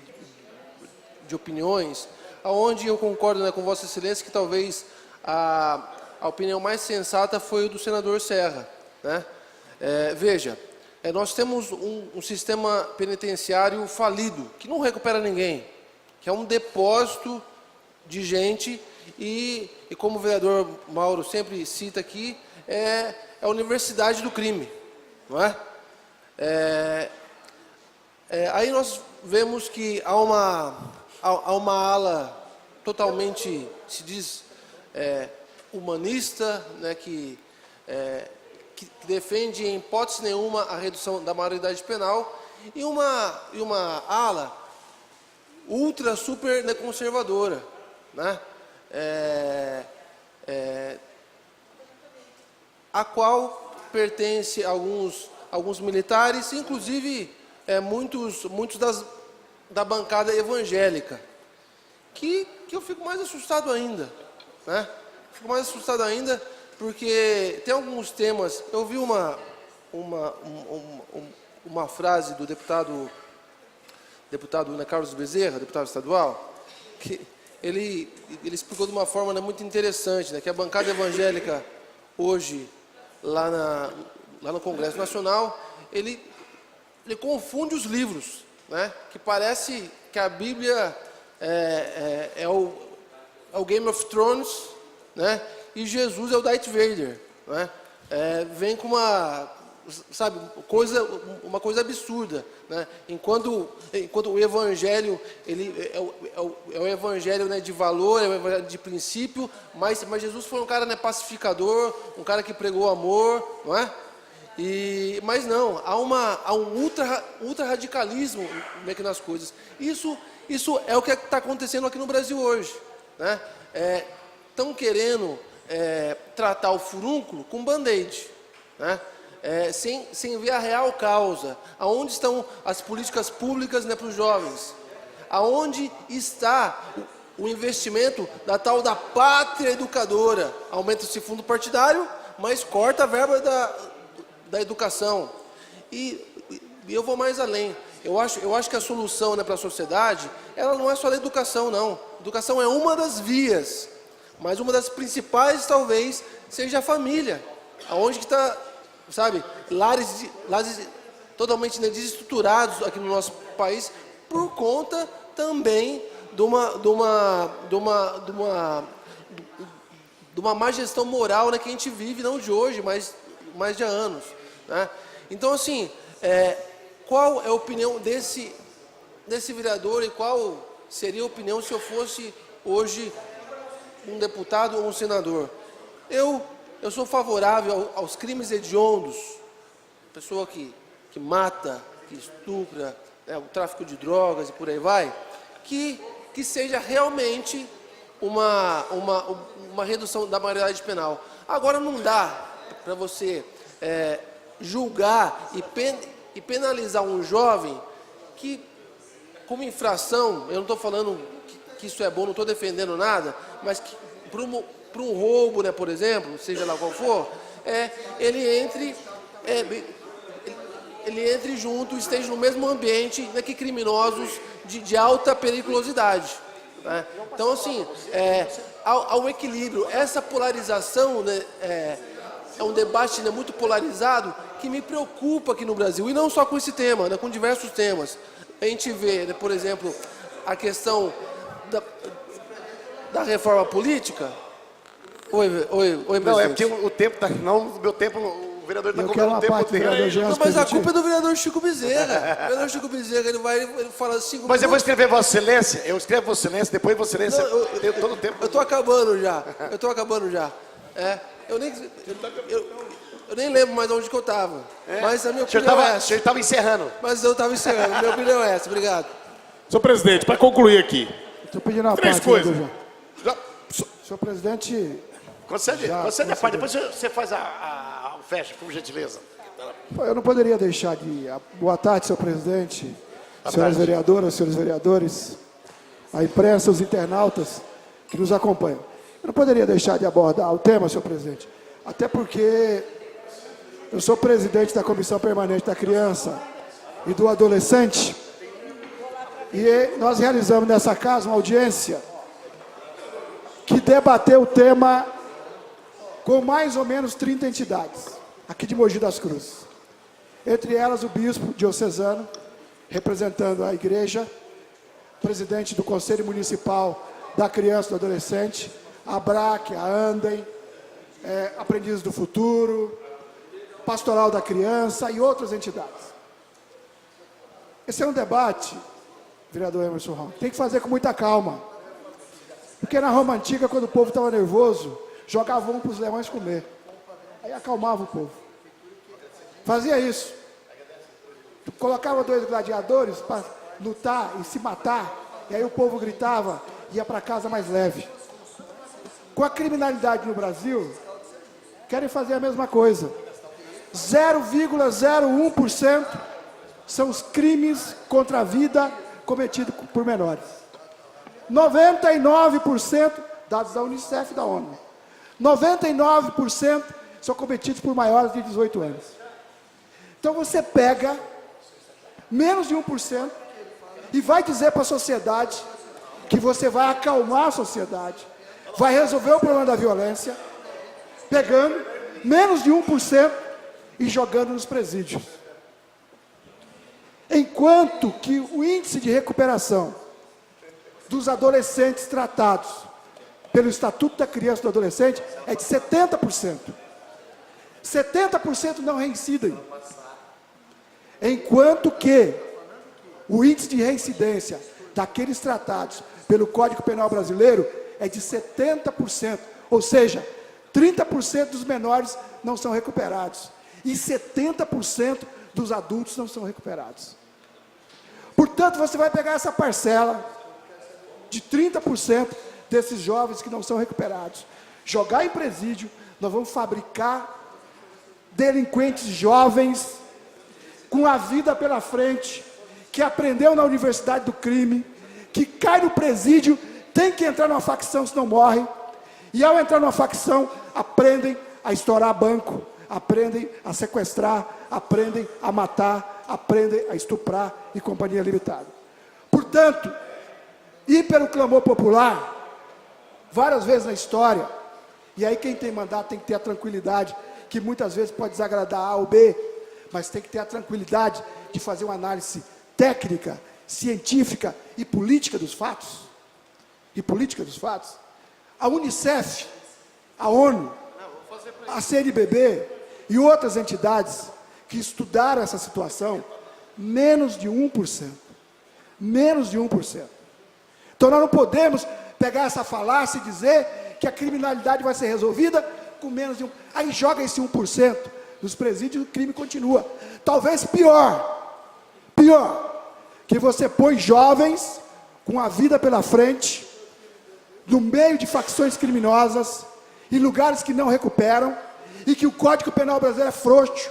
opiniões, onde eu concordo, né, com Vossa Excelência que talvez a opinião mais sensata foi o do senador Serra. Né? Veja, nós temos um sistema penitenciário falido, que não recupera ninguém, que é um depósito de gente e como o vereador Mauro sempre cita aqui, é a universidade do crime. Não é? Aí nós vemos que há uma ala totalmente, se diz, humanista, né, que defende em hipótese nenhuma a redução da maioridade penal, e uma ala ultra super, né, conservadora, né, a qual pertence alguns militares, inclusive muitos da bancada evangélica, que eu fico mais assustado ainda, né? Fico mais assustado ainda porque tem alguns temas. Eu vi uma frase do deputado né, Carlos Bezerra, deputado estadual, que ele explicou de uma forma, né, muito interessante, né, que a bancada evangélica hoje lá no Congresso Nacional, ele confunde os livros, né? Que parece que a Bíblia é o Game of Thrones, né? E Jesus é o Darth Vader, né? Vem com uma coisa absurda, né? Enquanto o Evangelho é o Evangelho, né, de valor, é o Evangelho de princípio, mas Jesus foi um cara, né, pacificador, um cara que pregou amor, não é? Mas não, há um ultra radicalismo aqui nas coisas. Isso é o que está acontecendo aqui no Brasil hoje, né? Estão querendo tratar o furúnculo com band-aid, né? Sem ver a real causa. Aonde estão as políticas públicas, né, para os jovens? Aonde está o investimento da tal da pátria educadora? Aumenta-se fundo partidário, mas corta a verba da educação. E eu vou mais além. Eu acho que a solução, né, para a sociedade, ela não é só a educação, não. A educação é uma das vias, mas uma das principais, talvez, seja a família. Aonde que está, sabe, lares totalmente, né, desestruturados aqui no nosso país, por conta também de uma má gestão moral, né, que a gente vive, não de hoje, mas de há anos, né? Então, assim, qual é a opinião desse vereador e qual seria a opinião se eu fosse hoje um deputado ou um senador? Eu sou favorável aos crimes hediondos, pessoa que mata, que estupra, né, o tráfico de drogas e por aí vai. que seja realmente uma redução da maioridade penal. Agora, não dá para você julgar e penalizar um jovem que, como infração, eu não estou falando que isso é bom, não estou defendendo nada, mas que para um roubo, né, por exemplo, seja lá qual for, ele entre junto, esteja no mesmo ambiente, né, que criminosos de alta periculosidade. Né? Então, assim, há um equilíbrio. Essa polarização, né, é um debate, né, muito polarizado que me preocupa aqui no Brasil, e não só com esse tema, né, com diversos temas. A gente vê, né, por exemplo, a questão da reforma política. Oi, presidente. Não, é porque o tempo está... Não, o meu tempo... O vereador está cobrando o tempo dele. Não, mas a culpa é do vereador Chico Bezerra. O vereador Chico Bezerra, ele fala 5 minutos. Mas eu vou escrever Vossa Excelência, Vossa Excelência, depois Vossa Excelência, eu todo o tempo. Eu estou acabando já. Eu nem lembro mais onde que eu estava. Mas a minha opinião é essa. O senhor estava encerrando. Mas eu estava encerrando. Minha opinião é essa. Obrigado. Senhor presidente, para concluir aqui. Estou pedindo uma 3 parte, coisas. Senhor presidente... Concede a parte, depois você faz o fecha, por gentileza. Eu não poderia deixar de... Boa tarde, senhor presidente, senhoras vereadoras, senhores vereadores, a imprensa, os internautas que nos acompanham. Eu não poderia deixar de abordar o tema, senhor presidente, até porque eu sou presidente da Comissão Permanente da Criança e do Adolescente, e nós realizamos nessa casa uma audiência que debateu o tema com mais ou menos 30 entidades, aqui de Mogi das Cruzes. Entre elas o bispo diocesano, representando a igreja, presidente do Conselho Municipal da Criança e do Adolescente, a ABRAC, a Andem, Aprendizes do Futuro, Pastoral da Criança e outras entidades. Esse é um debate, vereador Emerson Ron, que tem que fazer com muita calma. Porque na Roma Antiga, quando o povo estava nervoso, jogavam para os leões comer. Aí acalmava o povo. Fazia isso. Colocava 2 gladiadores para lutar e se matar. E aí o povo gritava e ia para casa mais leve. Com a criminalidade no Brasil, querem fazer a mesma coisa. 0,01% são os crimes contra a vida cometidos por menores. 99%, dados da Unicef e da ONU, 99% são cometidos por maiores de 18 anos. Então você pega menos de 1% e vai dizer para a sociedade que você vai acalmar a sociedade, vai resolver o problema da violência, pegando menos de 1% e jogando nos presídios. Enquanto que o índice de recuperação dos adolescentes tratados pelo Estatuto da Criança e do Adolescente é de 70%. 70% não reincidem. Enquanto que o índice de reincidência daqueles tratados pelo Código Penal Brasileiro é de 70%. Ou seja, 30% dos menores não são recuperados. E 70% dos adultos não são recuperados. Portanto, você vai pegar essa parcela de 30% desses jovens que não são recuperados, jogar em presídio, nós vamos fabricar delinquentes jovens com a vida pela frente, que aprendeu na universidade do crime, que cai no presídio, tem que entrar numa facção senão morre, e ao entrar numa facção, aprendem a estourar banco, aprendem a sequestrar, aprendem a matar, aprendem a estuprar e companhia limitada. Portanto, ir pelo clamor popular, várias vezes na história, e aí quem tem mandato tem que ter a tranquilidade, que muitas vezes pode desagradar A ou B, mas tem que ter a tranquilidade de fazer uma análise técnica, científica e política dos fatos. A Unicef, a ONU, a CNBB e outras entidades que estudaram essa situação, menos de 1%. Menos de 1%. Então nós não podemos pegar essa falácia e dizer que a criminalidade vai ser resolvida com menos de 1%. Aí joga esse 1% nos presídios e o crime continua. Talvez pior, que você põe jovens com a vida pela frente, no meio de facções criminosas, em lugares que não recuperam, e que o Código Penal brasileiro é frouxo,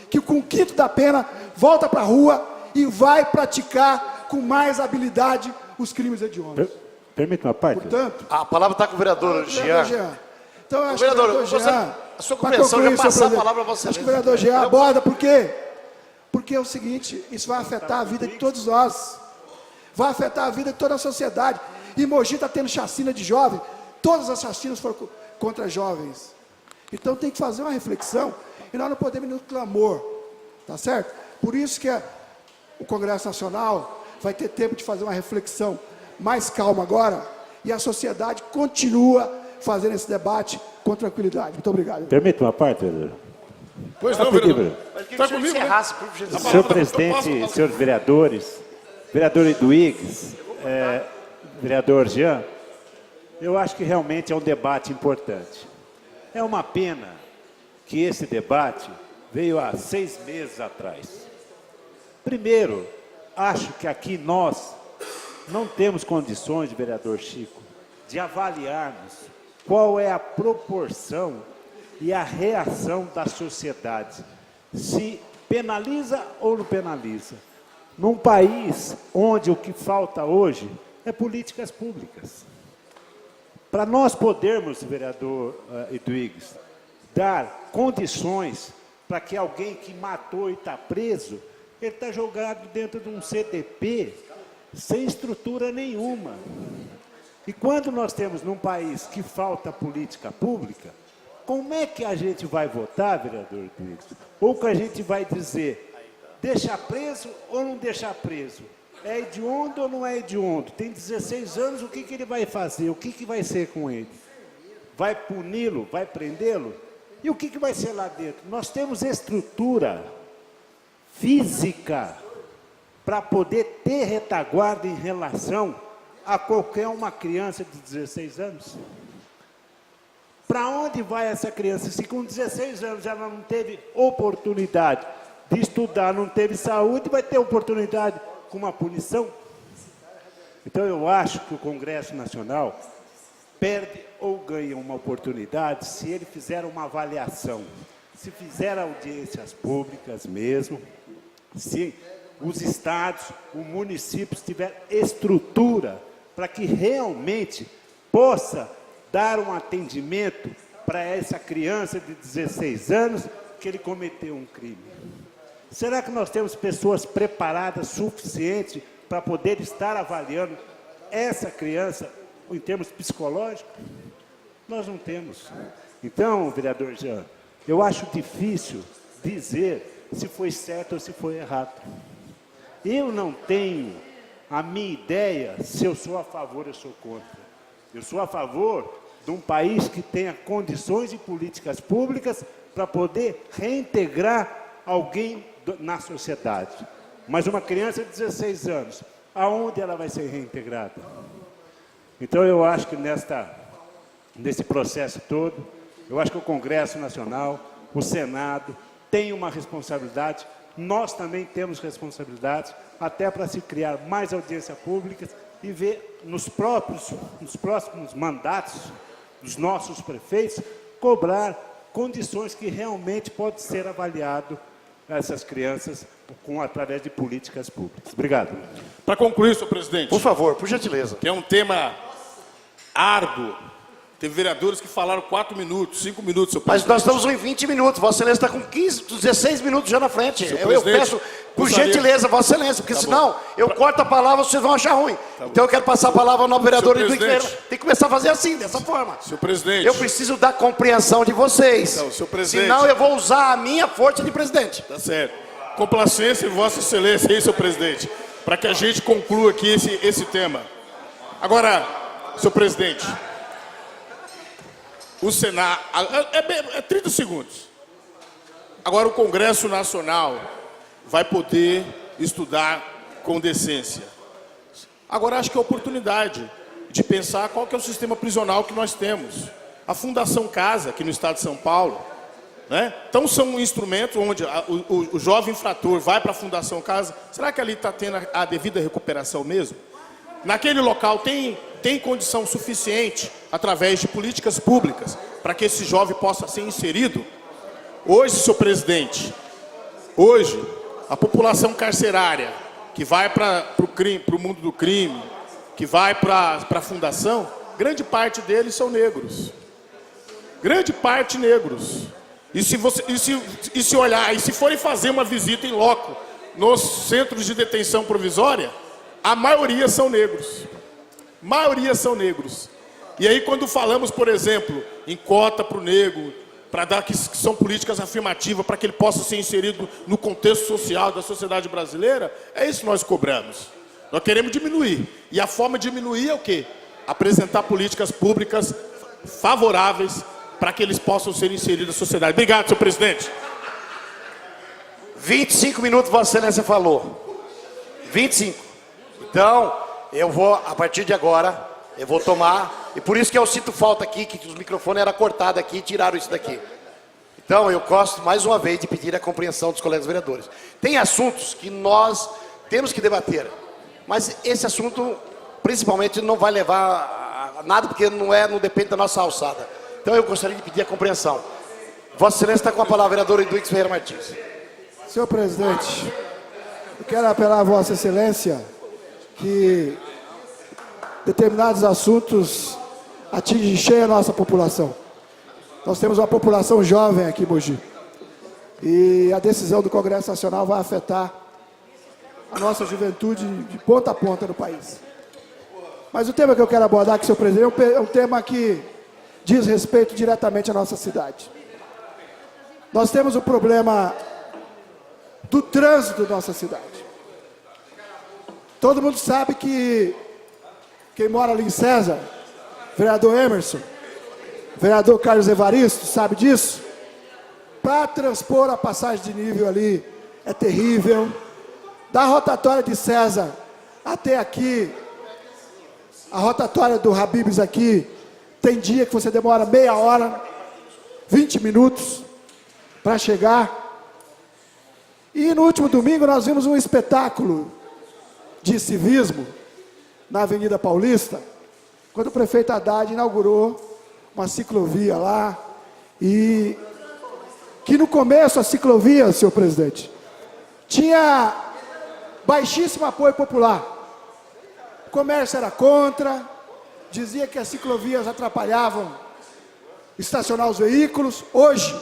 que com o quinto da pena volta para a rua e vai praticar com mais habilidade os crimes hediondos. Permite uma parte? Portanto, A palavra está com o vereador Jean. então eu acho Vereador, que o vereador Jean, a sua pra compreensão, concluir, já passar senhor a presidente, palavra a você. acho que o vereador Jean aborda, por quê? Porque é o seguinte, isso vai afetar a vida de todos nós, vai afetar a vida de toda a sociedade. E Mogi está tendo chacina de jovem, todas as chacinas foram contra jovens. Então tem que fazer uma reflexão, e nós não podemos ir no clamor, tá certo? Por isso que o Congresso Nacional vai ter tempo de fazer uma reflexão mais calma agora, e a sociedade continua fazendo esse debate com tranquilidade. Muito obrigado. Permite uma parte, vereador? Pois não, Rapidinho, vereador. Está comigo, né? Senhor presidente, senhores vereadores, vereador Eduígues, vereador Jean, eu acho que realmente é um debate importante. É uma pena que esse debate veio há 6 meses atrás. Primeiro, acho que aqui nós não temos condições, vereador Chico, de avaliarmos qual é a proporção e a reação da sociedade, se penaliza ou não penaliza. Num país onde o que falta hoje é políticas públicas. Para nós podermos, vereador Eduígues, dar condições para que alguém que matou e está preso, ele está jogado dentro de um CDP sem estrutura nenhuma. E quando nós temos num país que falta política pública, como é que a gente vai votar, vereador Eduígues? Ou que a gente vai dizer, deixar preso ou não deixar preso? É hediondo ou não é hediondo? Tem 16 anos, o que ele vai fazer? O que vai ser com ele? Vai puni-lo? Vai prendê-lo? E o que vai ser lá dentro? Nós temos estrutura física para poder ter retaguarda em relação a qualquer uma criança de 16 anos? Para onde vai essa criança? Se com 16 anos ela não teve oportunidade de estudar, não teve saúde, vai ter oportunidade com uma punição? Então eu acho que o Congresso Nacional perde ou ganha uma oportunidade se ele fizer uma avaliação, se fizer audiências públicas mesmo, se os estados, os municípios tiverem estrutura para que realmente possa dar um atendimento para essa criança de 16 anos que ele cometeu um crime. Será que nós temos pessoas preparadas suficientes para poder estar avaliando essa criança em termos psicológicos? Nós não temos. Então, vereador Jean, eu acho difícil dizer se foi certo ou se foi errado. Eu não tenho a minha ideia se eu sou a favor ou sou contra. Eu sou a favor de um país que tenha condições e políticas públicas para poder reintegrar alguém na sociedade. Mas uma criança de 16 anos, aonde ela vai ser reintegrada? Então eu acho que nesse processo todo, eu acho que o Congresso Nacional, o Senado, tem uma responsabilidade, nós também temos responsabilidades, até para se criar mais audiências públicas e ver nos próximos mandatos dos nossos prefeitos, cobrar condições que realmente pode ser avaliado essas crianças através de políticas públicas. Obrigado. Para concluir, senhor presidente. Por favor, por gentileza. Que é um tema árduo. Teve vereadores que falaram 4 minutos, 5 minutos, senhor Mas presidente. nós estamos em 20 minutos. Vossa Excelência está com 16 minutos já na frente. Senhor Eu presidente, peço, por gostaria- gentileza, Vossa Excelência, porque Tá senão bom. eu corto a palavra, vocês vão achar ruim. Então eu quero passar a palavra ao novo vereador Senhor Eduígues Ferreira. presidente. Tem que começar a fazer assim, dessa forma. Senhor presidente. Eu preciso da compreensão de vocês. Então, senhor presidente. Senão eu vou usar a minha força de presidente. Tá certo. Complacência, Vossa Excelência, aí, senhor presidente, para que a gente conclua aqui esse tema. Agora, senhor presidente, o Senado... É 30 segundos. Agora o Congresso Nacional vai poder estudar com decência. Agora acho que é a oportunidade de pensar qual que é o sistema prisional que nós temos. A Fundação Casa, aqui no estado de São Paulo, né? Então são instrumentos onde o jovem infrator vai para a Fundação Casa. Será que ali está tendo a devida recuperação mesmo? naquele local tem condição suficiente, através de políticas públicas, para que esse jovem possa ser inserido? Hoje, senhor presidente, hoje, a população carcerária que vai para o mundo do crime, que vai para a fundação, grande parte deles são negros. Grande parte negros. E se olhar, e se forem fazer uma visita em loco nos centros de detenção provisória, a maioria são negros. Maioria são negros. E aí quando falamos, por exemplo, em cota para o negro, para dar que são políticas afirmativas para que ele possa ser inserido no contexto social da sociedade brasileira, é isso que nós cobramos. Nós queremos diminuir. E a forma de diminuir é o quê? Apresentar políticas públicas favoráveis para que eles possam ser inseridos na sociedade. Obrigado, senhor presidente. 25 minutos, Vossa Excelência falou. 25. Então, eu vou, a partir de agora, eu vou tomar, e por isso que eu sinto falta aqui, que os microfones eram cortados aqui e tiraram isso daqui. Então, eu gosto, mais uma vez, de pedir a compreensão dos colegas vereadores. Tem assuntos que nós temos que debater, mas esse assunto, principalmente, não vai levar a nada, porque não depende da nossa alçada. Então, eu gostaria de pedir a compreensão. Vossa Excelência está com a palavra, vereador Eduígues Ferreira Martins. Senhor presidente, eu quero apelar a Vossa Excelência que determinados assuntos atingem cheio a nossa população. Nós temos uma população jovem aqui em Mogi. E a decisão do Congresso Nacional vai afetar a nossa juventude de ponta a ponta no país. Mas o tema que eu quero abordar aqui, senhor presidente, é um tema que diz respeito diretamente à nossa cidade. Nós temos o problema do trânsito da nossa cidade. Todo mundo sabe que quem mora ali em César, vereador Emerson, vereador Carlos Evaristo, sabe disso? Para transpor a passagem de nível ali é terrível. Da rotatória de César até aqui, a rotatória do Habib's aqui, tem dia que você demora meia hora, 20 minutos para chegar. E no último domingo nós vimos um espetáculo de civismo na Avenida Paulista, quando o prefeito Haddad inaugurou uma ciclovia lá, e que no começo a ciclovia, senhor presidente, tinha baixíssimo apoio popular. O comércio era contra, dizia que as ciclovias atrapalhavam estacionar os veículos. Hoje,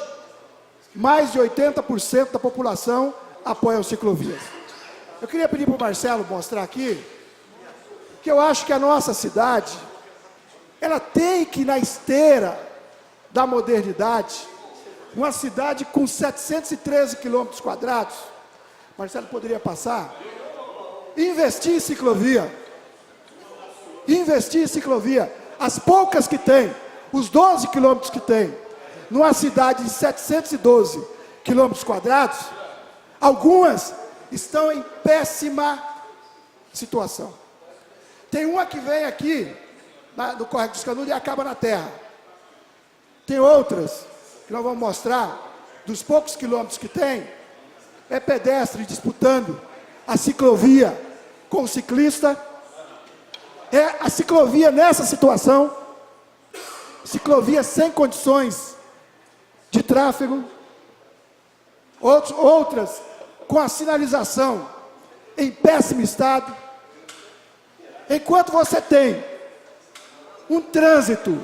mais de 80% da população apoia as ciclovias. Eu queria pedir para o Marcelo mostrar aqui, que eu acho que a nossa cidade, ela tem que ir na esteira da modernidade, uma cidade com 713 quilômetros quadrados, Marcelo poderia passar, investir em ciclovia, as poucas que tem, os 12 quilômetros que tem, numa cidade de 712 quilômetros quadrados, algumas estão em péssima situação. Tem uma que vem aqui, do Córrego dos Canudos, e acaba na terra. Tem outras, que nós vamos mostrar, dos poucos quilômetros que tem, é pedestre disputando a ciclovia com o ciclista. É a ciclovia nessa situação, ciclovia sem condições de tráfego, outras com a sinalização em péssimo estado. Enquanto você tem um trânsito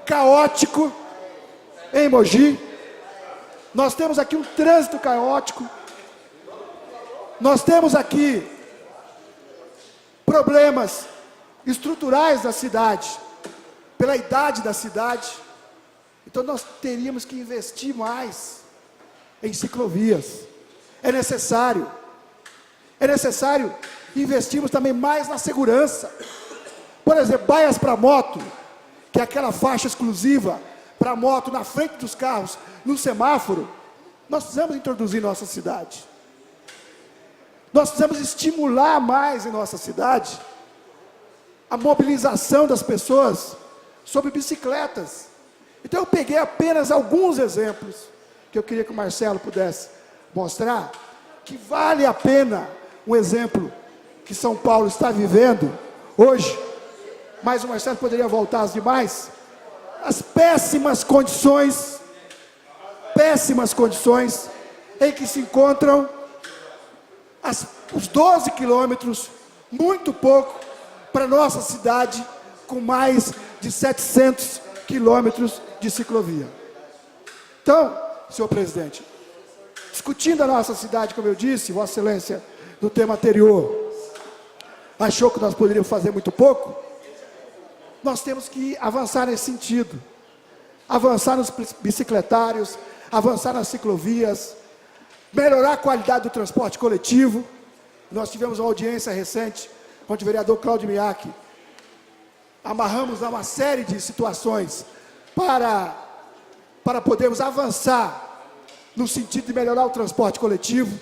caótico em Mogi, nós temos aqui um trânsito caótico, nós temos aqui problemas estruturais da cidade, pela idade da cidade. Então nós teríamos que investir mais em ciclovias. É necessário investirmos também mais na segurança. Por exemplo, baias para moto, que é aquela faixa exclusiva para moto na frente dos carros, no semáforo, nós precisamos introduzir em nossa cidade. Nós precisamos estimular mais em nossa cidade a mobilização das pessoas sobre bicicletas. Então eu peguei apenas alguns exemplos que eu queria que o Marcelo pudesse mostrar, que vale a pena um exemplo que São Paulo está vivendo hoje, mas o Marcelo poderia voltar às demais, as péssimas condições em que se encontram os 12 quilômetros, muito pouco, para nossa cidade, com mais de 700 quilômetros de ciclovia. Então, senhor presidente, discutindo a nossa cidade, como eu disse, Vossa Excelência, no tema anterior, achou que nós poderíamos fazer muito pouco, nós temos que avançar nesse sentido. Avançar nos bicicletários, avançar nas ciclovias, melhorar a qualidade do transporte coletivo. Nós tivemos uma audiência recente, onde o vereador Cláudio Miak amarramos a uma série de situações para podermos avançar no sentido de melhorar o transporte coletivo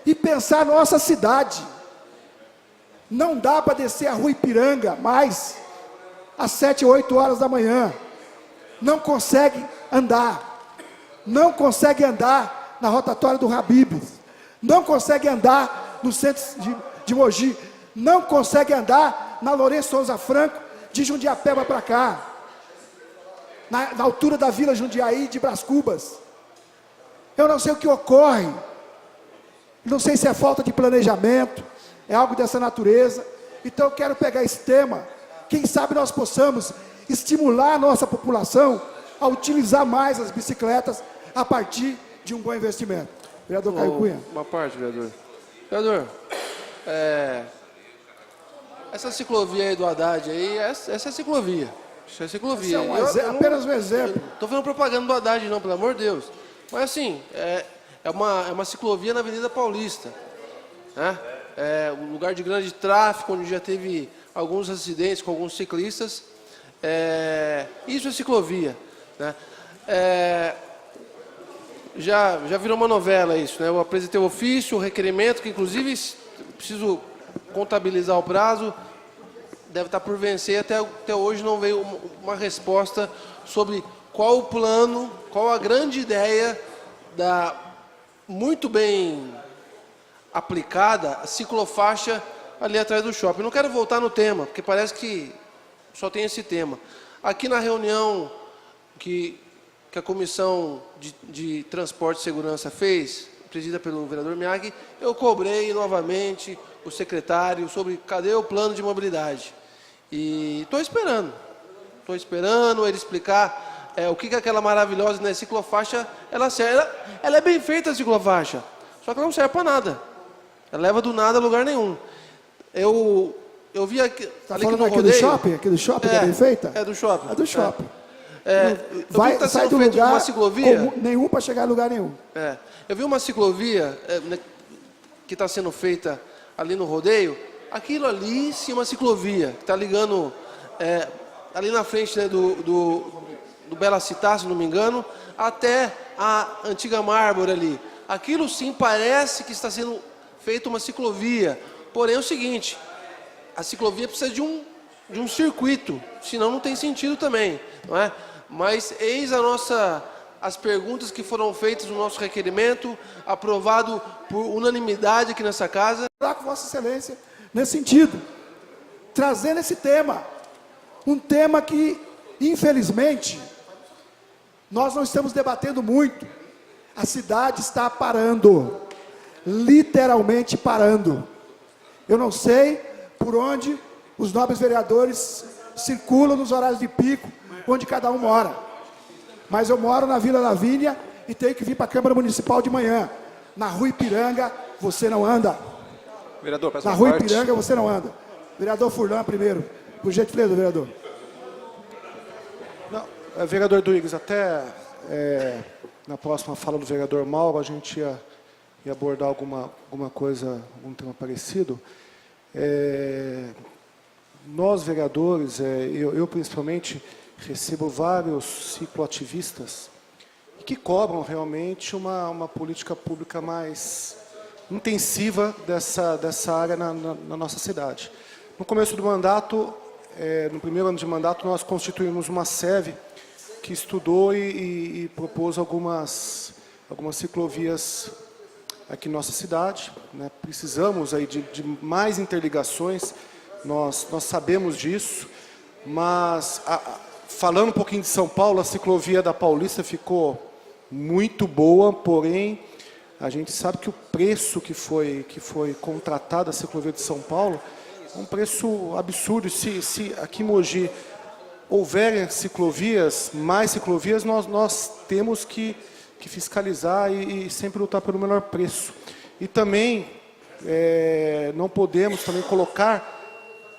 e pensar nossa cidade. Não dá para descer a rua Ipiranga mais às 7, 8 horas da manhã. Não consegue andar. Não consegue andar na rotatória do Habib's. Não consegue andar no centro de Mogi. Não consegue andar na Lourenço Souza Franco, de Jundiapeba para cá. Na altura da Vila Jundiaí, de Brás Cubas. Eu não sei o que ocorre. Não sei se é falta de planejamento, é algo dessa natureza. Então eu quero pegar esse tema. Quem sabe nós possamos estimular a nossa população a utilizar mais as bicicletas a partir de um bom investimento. Vereador Caio Cunha. Uma parte, vereador. Vereador, essa ciclovia aí do Haddad aí, essa é ciclovia. Isso é ciclovia. Esse é apenas um exemplo. Estou fazendo propaganda do Haddad não, pelo amor de Deus. Mas assim, é uma ciclovia na Avenida Paulista. Né? É um lugar de grande tráfego, onde já teve alguns acidentes com alguns ciclistas. Isso é ciclovia. Né? Já virou uma novela isso, né? Eu apresentei o ofício, o requerimento, que inclusive preciso contabilizar o prazo, deve estar por vencer, até hoje não veio uma resposta sobre qual o plano, qual a grande ideia da muito bem aplicada ciclofaixa ali atrás do shopping. Não quero voltar no tema, porque parece que só tem esse tema. Aqui na reunião que a Comissão de Transporte e Segurança fez, presidida pelo vereador Miak, eu cobrei novamente o secretário sobre cadê o plano de mobilidade. E estou esperando ele explicar o que aquela maravilhosa, né, ciclofaixa, ela é bem feita a ciclofaixa, só que ela não serve para nada. Ela leva do nada a lugar nenhum. Eu vi aqui, tá ali falando aqui do shopping? Aqui do shopping que é bem feita? É do shopping. É do shopping. Sai do lugar uma ciclovia, nenhum para chegar a lugar nenhum. Eu vi uma ciclovia que está sendo feita ali no rodeio. Aquilo ali sim é uma ciclovia, que está ligando ali na frente, né, do Bela Città, se não me engano, até a antiga Mármore ali. Aquilo sim parece que está sendo feita uma ciclovia. Porém é o seguinte, a ciclovia precisa de um circuito, senão não tem sentido também, não é? Mas eis as perguntas que foram feitas no nosso requerimento, aprovado por unanimidade aqui nessa casa. Falar com Vossa Excelência nesse sentido, trazendo esse tema, um tema que, infelizmente, nós não estamos debatendo muito. A cidade está parando, literalmente parando. Eu não sei por onde os nobres vereadores circulam nos horários de pico, onde cada um mora. Mas eu moro na Vila Lavínia e tenho que vir para a Câmara Municipal de manhã. Na Rua Ipiranga, você não anda. Vereador, na Rua Ipiranga, você não anda. Vereador Furlan, primeiro. Por gentileza, vereador. Não, vereador Duígues, até na próxima fala do vereador Mauro, a gente ia abordar alguma coisa, algum tema parecido. Nós, vereadores, eu principalmente, recebo vários cicloativistas que cobram realmente uma política pública mais intensiva dessa área na nossa cidade. No começo do mandato, no primeiro ano de mandato, nós constituímos uma SEV que estudou e propôs algumas ciclovias aqui em nossa cidade, né? Precisamos aí de mais interligações nós sabemos disso, mas falando um pouquinho de São Paulo, a ciclovia da Paulista ficou muito boa, porém a gente sabe que o preço que foi contratada a ciclovia de São Paulo é um preço absurdo. Se aqui em Mogi houverem ciclovias, mais ciclovias, nós temos que fiscalizar e sempre lutar pelo menor preço. E também não podemos também colocar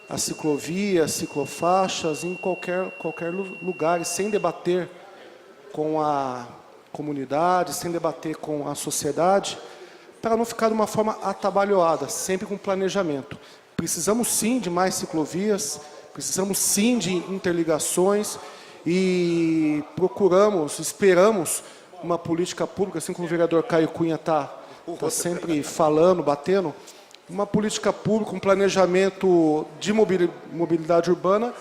as ciclovias, ciclofaixas em qualquer lugar, e sem debater com a comunidade, sem debater com a sociedade, para não ficar de uma forma atabalhoada, sempre com planejamento. Precisamos sim de mais ciclovias, precisamos sim de interligações e esperamos uma política pública, assim como o vereador Caio Cunha está sempre falando, batendo, uma política pública, um planejamento de mobilidade urbana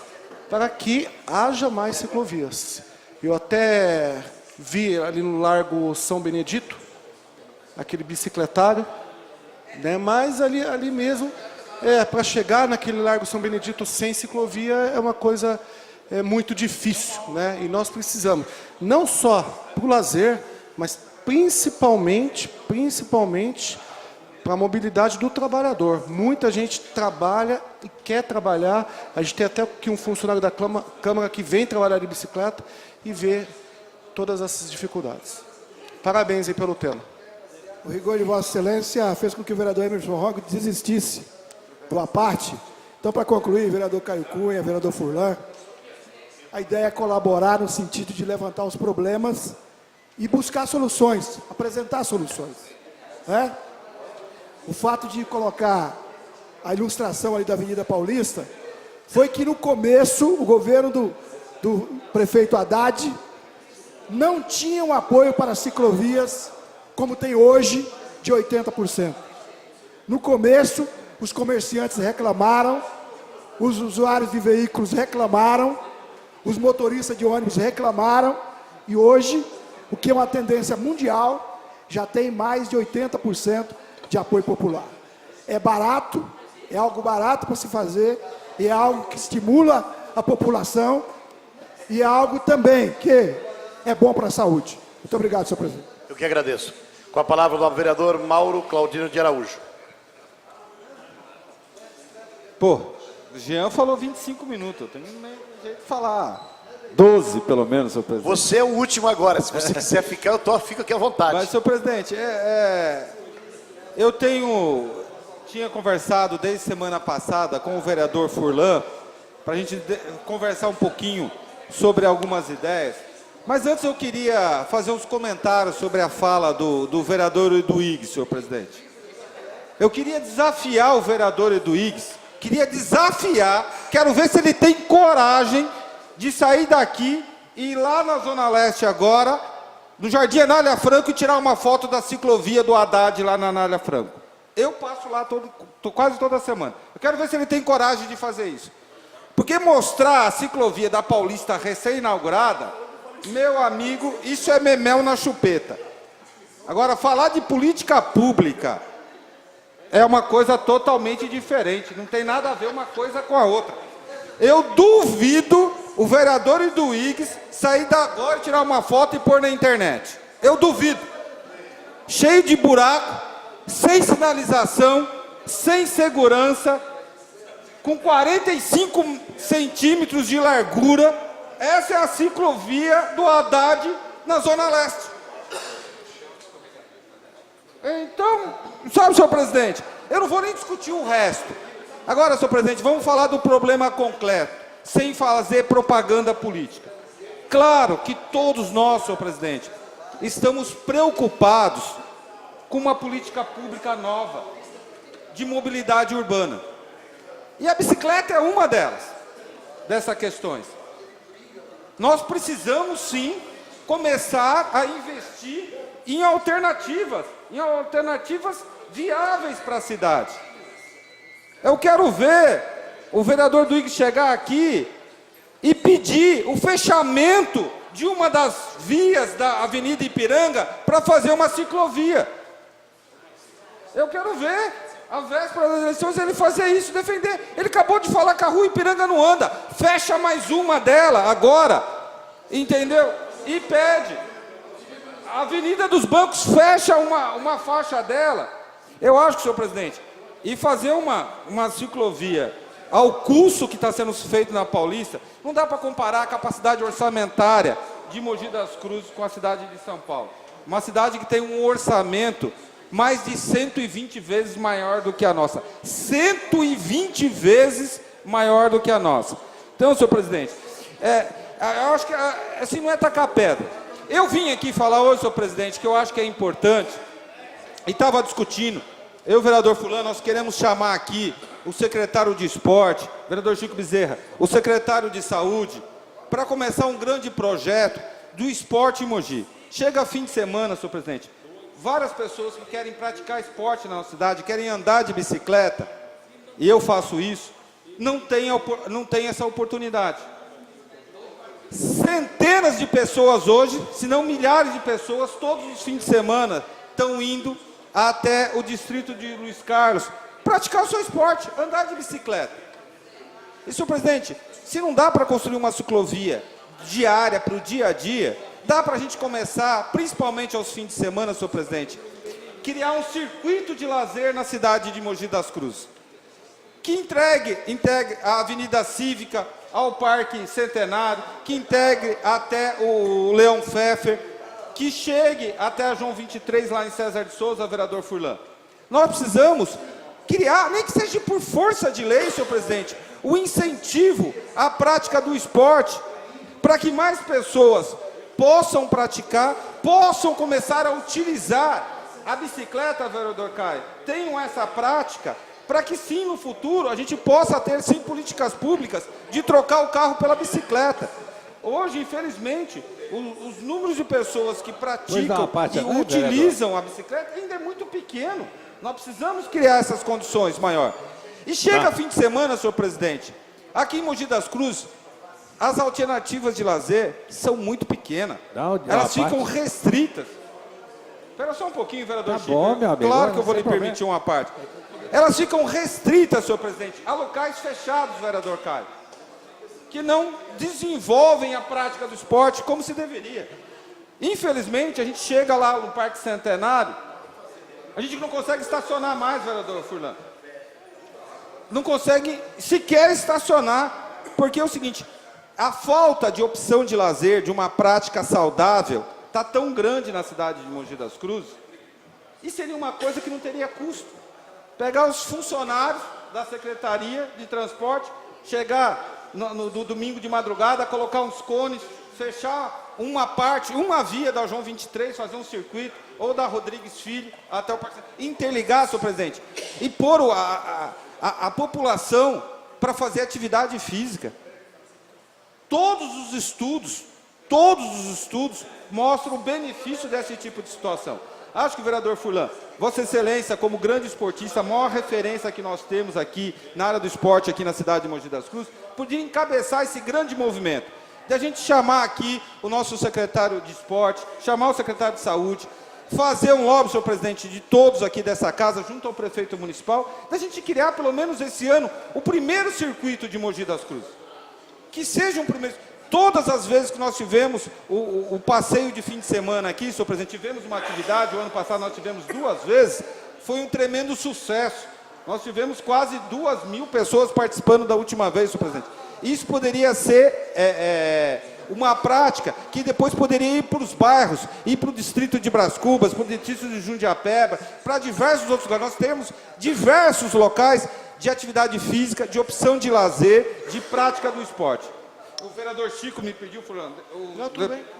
para que haja mais ciclovias. Eu até vi ali no Largo São Benedito, aquele bicicletário, né? Mas ali mesmo, para chegar naquele Largo São Benedito sem ciclovia é uma coisa muito difícil, né? E nós precisamos, não só para o lazer, mas principalmente para a mobilidade do trabalhador. Muita gente trabalha e quer trabalhar. A gente tem até aqui um funcionário da Câmara que vem trabalhar de bicicleta e vê todas essas dificuldades. Parabéns aí pelo tema. O rigor de Vossa Excelência fez com que o vereador Emerson Roque desistisse da parte. Então, para concluir, vereador Caio Cunha, vereador Furlan, a ideia é colaborar no sentido de levantar os problemas e buscar soluções, apresentar soluções, né? O fato de colocar a ilustração ali da Avenida Paulista foi que no começo o governo do prefeito Haddad não tinha um apoio para ciclovias como tem hoje, de 80%. No começo, os comerciantes reclamaram, os usuários de veículos reclamaram, os motoristas de ônibus reclamaram, e hoje, o que é uma tendência mundial, já tem mais de 80% de apoio popular. É barato, é algo barato para se fazer, é algo que estimula a população, e é algo também que é bom para a saúde. Muito obrigado, senhor presidente. Eu que agradeço. Com a palavra o vereador Mauro Claudino de Araújo. Pô, o Jean falou 25 minutos, eu tenho jeito de falar 12, pelo menos, senhor presidente. Você é o último agora, se você quiser ficar, eu fico aqui à vontade. Mas, senhor presidente, eu tinha conversado desde semana passada com o vereador Furlan, para a gente conversar um pouquinho sobre algumas ideias. Mas antes eu queria fazer uns comentários sobre a fala do vereador Eduígues, senhor presidente. Eu queria desafiar o vereador Eduígues, quero ver se ele tem coragem de sair daqui e ir lá na Zona Leste agora, no Jardim Anália Franco, e tirar uma foto da ciclovia do Haddad lá na Anália Franco. Eu passo lá quase toda semana. Eu quero ver se ele tem coragem de fazer isso. Porque mostrar a ciclovia da Paulista recém-inaugurada, meu amigo, isso é memel na chupeta. Agora, falar de política pública é uma coisa totalmente diferente. Não tem nada a ver uma coisa com a outra. Eu duvido o vereador Eduígues sair da agora, tirar uma foto e pôr na internet. Eu duvido. Cheio de buraco, sem sinalização, sem segurança, com 45 centímetros de largura. Essa é a ciclovia do Haddad na Zona Leste. Então, sabe, senhor presidente, eu não vou nem discutir o resto. Agora, senhor presidente, vamos falar do problema concreto, sem fazer propaganda política. Claro que todos nós, senhor presidente, estamos preocupados com uma política pública nova, de mobilidade urbana. E a bicicleta é uma dessas questões. Nós precisamos, sim, começar a investir em alternativas viáveis para a cidade. Eu quero ver o vereador Duígues chegar aqui e pedir o fechamento de uma das vias da Avenida Ipiranga para fazer uma ciclovia. Eu quero ver. À véspera das eleições ele fazia isso, defender. Ele acabou de falar que a rua Ipiranga não anda. Fecha mais uma dela agora. Entendeu? E pede. A Avenida dos Bancos fecha uma faixa dela. Eu acho que, senhor presidente, e fazer uma ciclovia ao curso que está sendo feito na Paulista, não dá para comparar a capacidade orçamentária de Mogi das Cruzes com a cidade de São Paulo. Uma cidade que tem um orçamento mais de 120 vezes maior do que a nossa. 120 vezes maior do que a nossa. Então, senhor presidente, eu acho que assim não é tacar pedra. Eu vim aqui falar hoje, senhor presidente, que eu acho que é importante, e estava discutindo, eu e o vereador Fulano, nós queremos chamar aqui o secretário de Esporte, vereador Chico Bezerra, o secretário de Saúde, para começar um grande projeto do esporte em Mogi. Chega fim de semana, senhor presidente, várias pessoas que querem praticar esporte na nossa cidade, querem andar de bicicleta, e eu faço isso, não tem essa oportunidade. Centenas de pessoas hoje, se não milhares de pessoas, todos os fins de semana, estão indo até o distrito de Luiz Carlos, praticar o seu esporte, andar de bicicleta. E, senhor presidente, se não dá para construir uma ciclovia diária para o dia a dia, dá para a gente começar, principalmente aos fins de semana, senhor presidente, criar um circuito de lazer na cidade de Mogi das Cruzes, que integre a Avenida Cívica ao Parque Centenário, que integre até o Leão Pfeffer, que chegue até a João 23, lá em César de Souza, vereador Furlan. Nós precisamos criar, nem que seja por força de lei, senhor presidente, o incentivo à prática do esporte, para que mais pessoas possam praticar, possam começar a utilizar a bicicleta, vereador Caio, tenham essa prática, para que sim, no futuro, a gente possa ter sim políticas públicas de trocar o carro pela bicicleta. Hoje, infelizmente, os números de pessoas que praticam e utilizam a bicicleta ainda é muito pequeno. Nós precisamos criar essas condições maior. E chega fim de semana, senhor presidente, aqui em Mogi das Cruzes, as alternativas de lazer são muito pequenas. Elas ficam restritas. Espera só um pouquinho, vereador Chico. Bom, meu amigo, claro que eu vou lhe permitir uma parte. Elas ficam restritas, senhor presidente, a locais fechados, vereador Caio, que não desenvolvem a prática do esporte como se deveria. Infelizmente, a gente chega lá no Parque Centenário, a gente não consegue estacionar mais, vereador Furlan. Não consegue sequer estacionar, porque é o seguinte, a falta de opção de lazer, de uma prática saudável, está tão grande na cidade de Mogi das Cruzes, e seria uma coisa que não teria custo. Pegar os funcionários da Secretaria de Transporte, chegar no domingo de madrugada, colocar uns cones, fechar uma parte, uma via da João 23, fazer um circuito, ou da Rodrigues Filho, até o Parque, interligar, senhor presidente, e pôr a população para fazer atividade física. Todos os estudos mostram o benefício desse tipo de situação. Acho que o vereador Furlan, Vossa Excelência, como grande esportista, a maior referência que nós temos aqui na área do esporte, aqui na cidade de Mogi das Cruzes, podia encabeçar esse grande movimento, de a gente chamar aqui o nosso secretário de esporte, chamar o secretário de saúde, fazer um lobby, senhor presidente, de todos aqui dessa casa, junto ao prefeito municipal, da gente criar, pelo menos esse ano, o primeiro circuito de Mogi das Cruzes. Que seja um primeiro... Todas as vezes que nós tivemos o passeio de fim de semana aqui, senhor presidente, tivemos uma atividade, o ano passado nós tivemos 2 vezes, foi um tremendo sucesso. Nós tivemos quase 2.000 pessoas participando da última vez, senhor presidente. Isso poderia ser uma prática que depois poderia ir para os bairros, ir para o distrito de Brás Cubas, para o distrito de Jundiapeba, para diversos outros lugares. Nós temos diversos locais de atividade física, de opção de lazer, de prática do esporte. O vereador Chico me pediu, Fernando.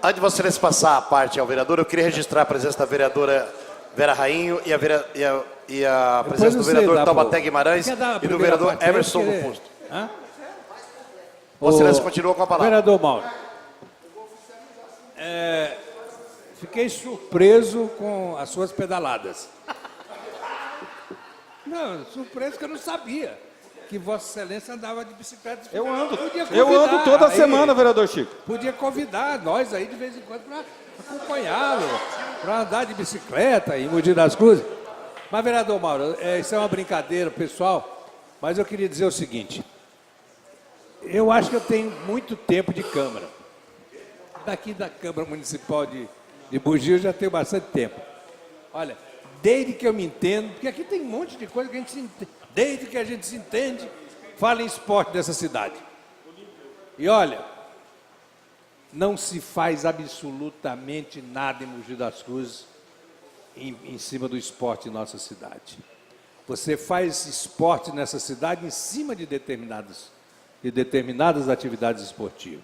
Antes de você passar a parte ao vereador, eu queria registrar a presença da vereadora Vera Rainho e a presença do vereador Taubaté Guimarães e do vereador Emerson Lupusto. Vossa Excelência continua com a palavra. Vereador Mauro, fiquei surpreso com as suas pedaladas. Não, surpreso que eu não sabia que Vossa Excelência andava de bicicleta. Eu ando toda semana, vereador Chico. Podia convidar nós aí de vez em quando para acompanhá-lo, para andar de bicicleta em Mogi das Cruzes. Mas, vereador Mauro, isso é uma brincadeira, pessoal, mas eu queria dizer o seguinte. Eu acho que eu tenho muito tempo de Câmara. Daqui da Câmara Municipal de Mogi eu já tenho bastante tempo. Olha, desde que eu me entendo, porque aqui tem um monte de coisa que a gente se entende, desde que a gente se entende, fala em esporte dessa cidade. E olha, não se faz absolutamente nada em Mogi das Cruzes em cima do esporte em nossa cidade. Você faz esporte nessa cidade em cima de determinadas atividades esportivas.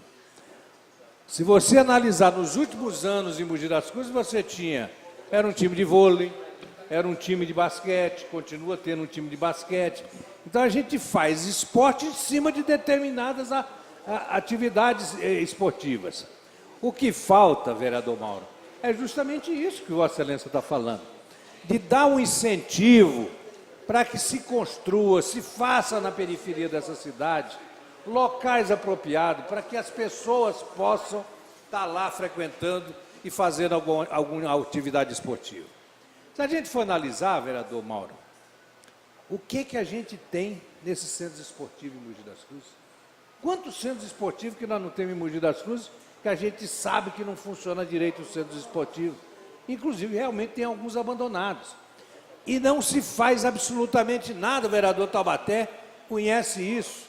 Se você analisar nos últimos anos em Mogi das Cruzes, você era um time de vôlei, era um time de basquete, continua tendo um time de basquete. Então a gente faz esporte em cima de determinadas atividades esportivas. O que falta, vereador Mauro, é justamente isso que Vossa Excelência está falando, de dar um incentivo para que se construa, se faça na periferia dessa cidade, locais apropriados, para que as pessoas possam estar lá frequentando e fazendo alguma atividade esportiva. Se a gente for analisar, vereador Mauro, o que a gente tem nesses centros esportivos em Mogi das Cruzes? Quantos centros esportivos que nós não temos em Mogi das Cruzes que a gente sabe que não funciona direito os centros esportivos? Inclusive, realmente tem alguns abandonados. E não se faz absolutamente nada, o vereador Taubaté conhece isso.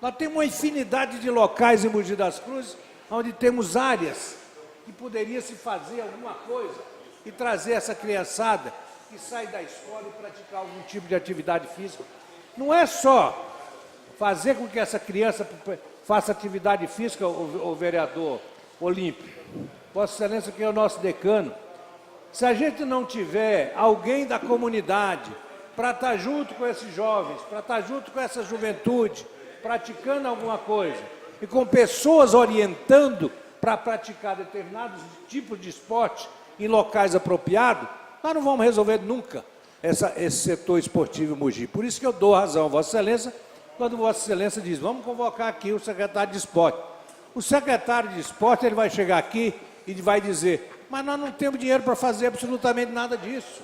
Nós temos uma infinidade de locais em Mogi das Cruzes, onde temos áreas que poderia se fazer alguma coisa e trazer essa criançada que sai da escola e praticar algum tipo de atividade física. Não é só fazer com que essa criança faça atividade física, o vereador Olímpio, Vossa Excelência, que é o nosso decano. Se a gente não tiver alguém da comunidade para estar junto com esses jovens, para estar junto com essa juventude, praticando alguma coisa, e com pessoas orientando para praticar determinados tipos de esporte em locais apropriados, nós não vamos resolver nunca esse setor esportivo em Mogi. Por isso que eu dou razão a Vossa Excelência, quando Vossa Excelência diz, vamos convocar aqui o secretário de esporte. O secretário de esporte, ele vai chegar aqui e vai dizer, mas nós não temos dinheiro para fazer absolutamente nada disso.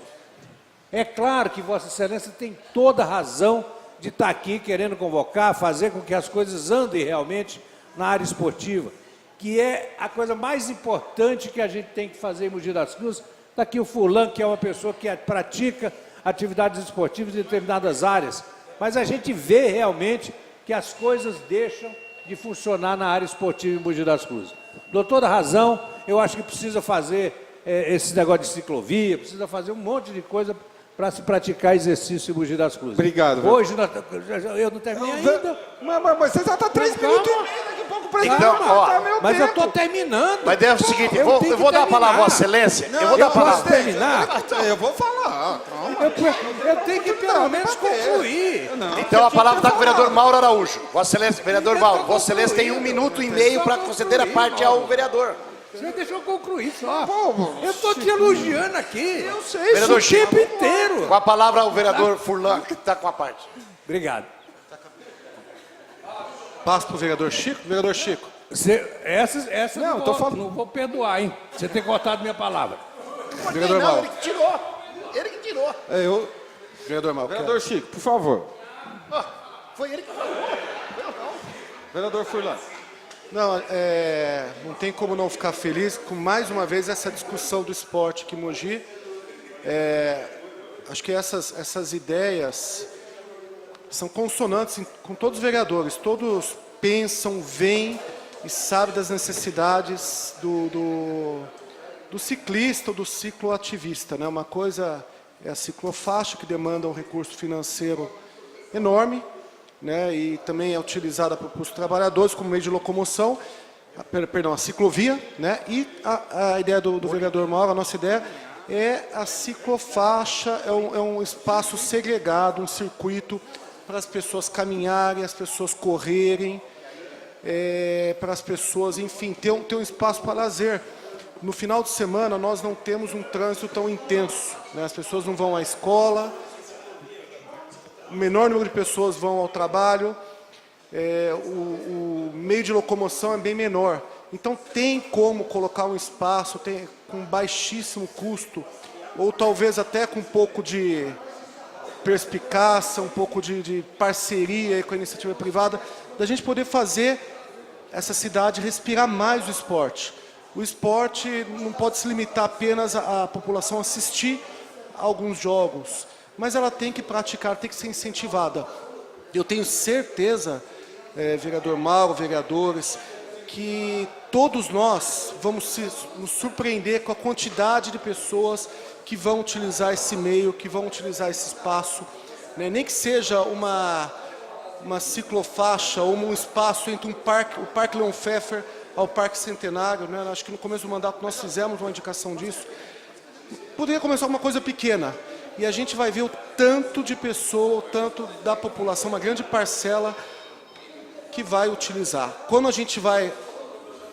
É claro que Vossa Excelência tem toda a razão de estar aqui querendo convocar, fazer com que as coisas andem realmente na área esportiva, que é a coisa mais importante que a gente tem que fazer em Mogi das Cruzes. Está aqui o fulano, que é uma pessoa que pratica atividades esportivas em determinadas áreas, mas a gente vê realmente que as coisas deixam de funcionar na área esportiva em Mogi das Cruzes. Dou toda a razão, eu acho que precisa fazer esse negócio de ciclovia, precisa fazer um monte de coisa para se praticar exercício em Mogi das Cruzes. Obrigado. Hoje, eu não terminei ainda. Mas você já está 3 minutos e meio, daqui a pouco para Então, ó, mas eu estou terminando. Mas é o seguinte, eu vou dar a palavra a Vossa Excelência. Eu vou dar a palavra. Posso terminar? Eu vou falar. Eu tenho que pelo menos concluir. Então a palavra está com o vereador Mauro Araújo. Vossa Excelência, vereador Mauro, Vossa Excelência tem 1 minuto e meio para conceder a parte ao vereador. Você deixa eu concluir só. Eu estou te elogiando aqui. Eu sei, Vereador isso o tempo inteiro. Com a palavra o vereador Furlan, que está com a parte. Obrigado. Passo para o vereador Chico. Vereador Chico. Essa não vou perdoar, hein? Você ter cortado minha palavra. Vereador Mauro. Ele que tirou. Ele que tirou. Vereador Mauro. Vereador Chico, por favor. Foi ele que falou. Eu não. Vereador Furlan. Não, não tem como não ficar feliz com mais uma vez essa discussão do esporte aqui em Mogi. Acho que essas ideias são consonantes com todos os vereadores. Todos pensam, veem e sabem das necessidades do ciclista ou do cicloativista, né? Uma coisa é a ciclofaixa, que demanda um recurso financeiro enorme, né, e também é utilizada para os trabalhadores como meio de locomoção, a ciclovia, né, e a ideia do vereador Mauro, a nossa ideia é a ciclofaixa, é um espaço segregado, um circuito para as pessoas caminharem, as pessoas correrem, para as pessoas, enfim, ter um espaço para lazer. No final de semana nós não temos um trânsito tão intenso, né, as pessoas não vão à escola, o menor número de pessoas vão ao trabalho, o meio de locomoção é bem menor. Então tem como colocar um espaço com baixíssimo custo ou talvez até com um pouco de perspicácia, um pouco de parceria com a iniciativa privada, da gente poder fazer essa cidade respirar mais o esporte. O esporte não pode se limitar apenas à população assistir a alguns jogos, mas ela tem que praticar, tem que ser incentivada. Eu tenho certeza, vereador Mauro, vereadores, que todos nós vamos nos surpreender com a quantidade de pessoas que vão utilizar esse meio, que vão utilizar esse espaço, né? Nem que seja uma ciclofaixa ou um espaço entre o Parque Leon Pfeffer ao Parque Centenário, né? Acho que no começo do mandato nós fizemos uma indicação disso. Poderia começar uma coisa pequena, e a gente vai ver o tanto de pessoa, o tanto da população, uma grande parcela que vai utilizar. Quando a gente vai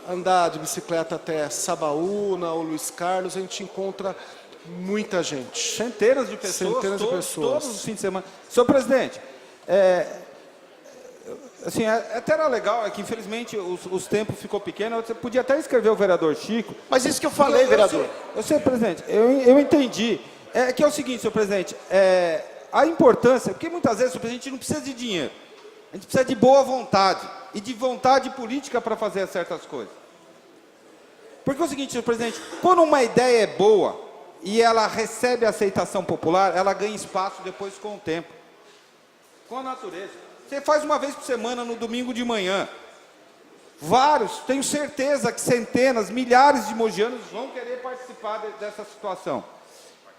andar de bicicleta até Sabaúna ou Luiz Carlos, a gente encontra muita gente. Centenas de pessoas, todos os fins de semana. Senhor presidente, assim, até era legal, é que infelizmente os tempos ficou pequeno, você podia até escrever o vereador Chico. Mas isso que eu falei, vereador. Eu sei, presidente, eu entendi. Que é o seguinte, senhor presidente, a importância, porque muitas vezes, senhor presidente, a gente não precisa de dinheiro, a gente precisa de boa vontade e de vontade política para fazer certas coisas. Porque é o seguinte, senhor presidente, quando uma ideia é boa e ela recebe aceitação popular, ela ganha espaço depois com o tempo, com a natureza. Você faz uma vez por semana, no domingo de manhã. Vários, tenho certeza que centenas, milhares de mogianos vão querer participar dessa situação.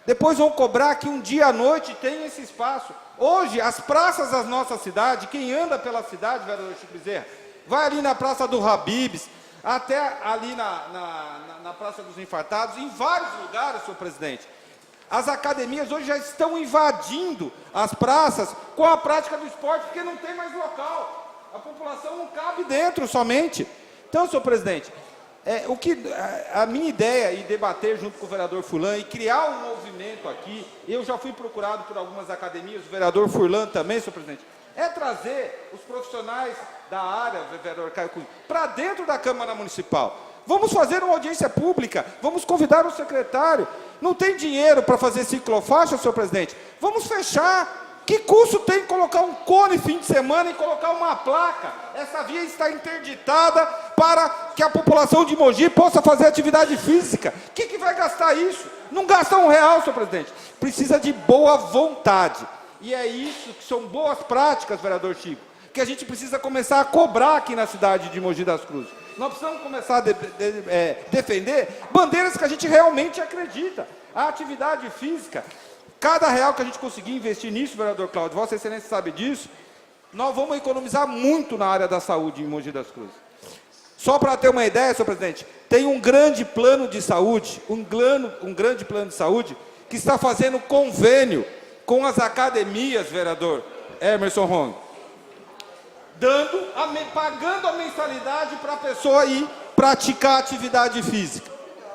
Depois vão cobrar que um dia à noite tem esse espaço. Hoje, as praças da nossa cidade, quem anda pela cidade, vereador Chico Bezerra, vai ali na Praça do Habibs, até ali na Praça dos Infartados, em vários lugares, senhor presidente. As academias hoje já estão invadindo as praças com a prática do esporte, porque não tem mais local. A população não cabe dentro somente. Então, senhor presidente, a minha ideia é debater junto com o vereador Furlan e criar um movimento aqui. Eu já fui procurado por algumas academias, o vereador Furlan também, senhor presidente, é trazer os profissionais da área, o vereador Caio Cunha, para dentro da Câmara Municipal. Vamos fazer uma audiência pública, vamos convidar o secretário. Não tem dinheiro para fazer ciclofaixa, senhor presidente? Vamos fechar. Que custo tem colocar um cone fim de semana e colocar uma placa? Essa via está interditada para que a população de Mogi possa fazer atividade física. O que vai gastar isso? Não gasta R$1, senhor presidente. Precisa de boa vontade. E é isso que são boas práticas, vereador Chico, que a gente precisa começar a cobrar aqui na cidade de Mogi das Cruzes. Nós precisamos começar a defender bandeiras que a gente realmente acredita. A atividade física, cada real que a gente conseguir investir nisso, vereador Cláudio, Vossa Excelência sabe disso, nós vamos economizar muito na área da saúde em Mogi das Cruzes. Só para ter uma ideia, senhor presidente, tem um grande plano de saúde, um grande plano de saúde, que está fazendo convênio com as academias, vereador Emerson Rong, pagando a mensalidade para a pessoa ir praticar atividade física.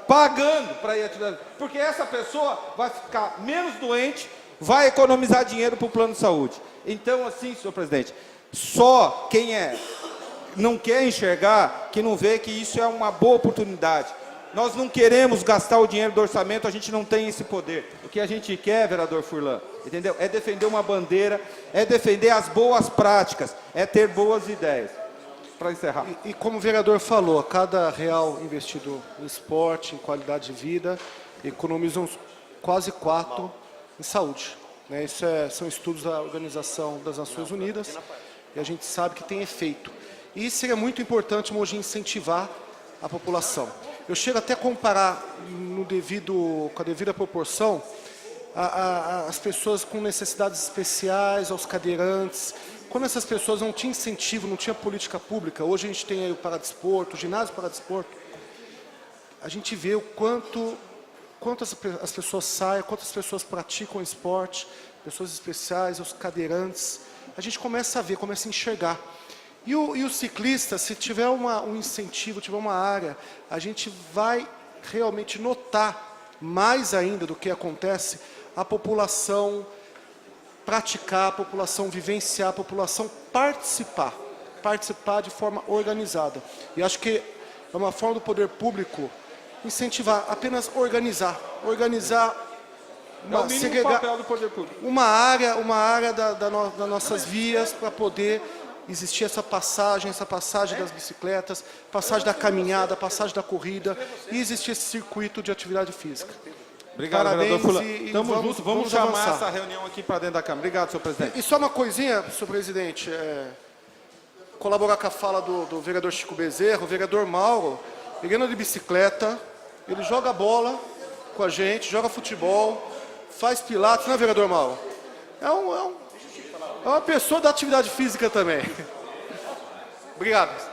Pagando para ir atividade, porque essa pessoa vai ficar menos doente, vai economizar dinheiro para o plano de saúde. Então, assim, senhor presidente, só quem não quer enxergar, que não vê que isso é uma boa oportunidade. Nós não queremos gastar o dinheiro do orçamento, a gente não tem esse poder. O que a gente quer, vereador Furlan, entendeu? É defender uma bandeira, é defender as boas práticas, é ter boas ideias. Para encerrar. E como o vereador falou, a cada real investido em esporte, em qualidade de vida, economizam quase 4 em saúde. Né? Isso são estudos da Organização das Nações Unidas, e a gente sabe que tem efeito. E seria muito importante hoje incentivar a população. Eu chego até a comparar com a devida proporção as pessoas com necessidades especiais, aos cadeirantes. Quando essas pessoas não tinham incentivo, não tinha política pública, hoje a gente tem aí o paradesporto, o ginásio paradesporto, a gente vê o quanto as pessoas saem, quantas pessoas praticam esporte, pessoas especiais, os cadeirantes, a gente começa a ver, começa a enxergar. E o ciclista, se tiver um incentivo, tiver uma área, a gente vai realmente notar, mais ainda do que acontece, a população praticar, a população vivenciar, a população participar de forma organizada. E acho que é uma forma do poder público incentivar, apenas organizar É o mínimo papel do poder público. uma área das nossas vias para poder existir essa passagem das bicicletas, passagem da caminhada, passagem da corrida e existir esse circuito de atividade física. Obrigado, Parabéns vereador Fulano. Tamo junto, vamos chamar avançar. essa reunião aqui para dentro da Câmara. Obrigado, senhor presidente. E só uma coisinha, senhor presidente, colaborar com a fala do vereador Chico Bezerra, o vereador Mauro, ele anda de bicicleta, ele joga bola com a gente, joga futebol, faz pilates, né, vereador Mauro? É uma pessoa da atividade física também. Obrigado.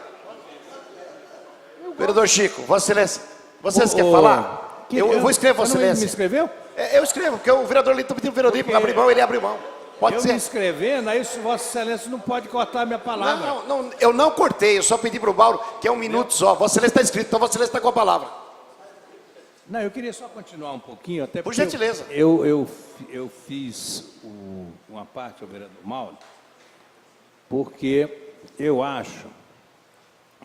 Vereador Chico, Vossa Excelência, vocês querem falar? Eu vou escrever, Vossa Você não me Excelência. escreveu? Eu escrevo, porque o vereador ali está pedindo o vereador para abrir mão, ele abre mão. Pode Eu ser. me escrevendo, aí Vossa Excelência não pode cortar a minha palavra. Não, eu não cortei, eu só pedi para o Mauro, que é um minuto só. Vossa Excelência está escrito, então Vossa Excelência está com a palavra. Não, eu queria só continuar um pouquinho, até Por porque gentileza. eu fiz uma parte ao vereador Mauro, porque eu acho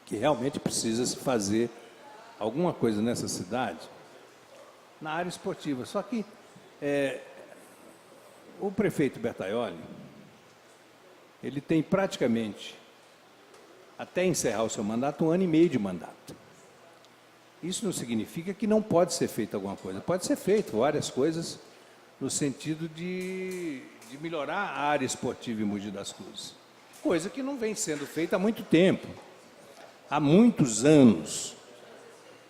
que realmente precisa se fazer alguma coisa nessa cidade na área esportiva. Só que o prefeito Bertaioli, ele tem praticamente, até encerrar o seu mandato, 1 ano e meio de mandato. Isso não significa que não pode ser feita alguma coisa. Pode ser feito várias coisas no sentido de melhorar a área esportiva em Mogi das Cruzes. Coisa que não vem sendo feita há muito tempo, há muitos anos.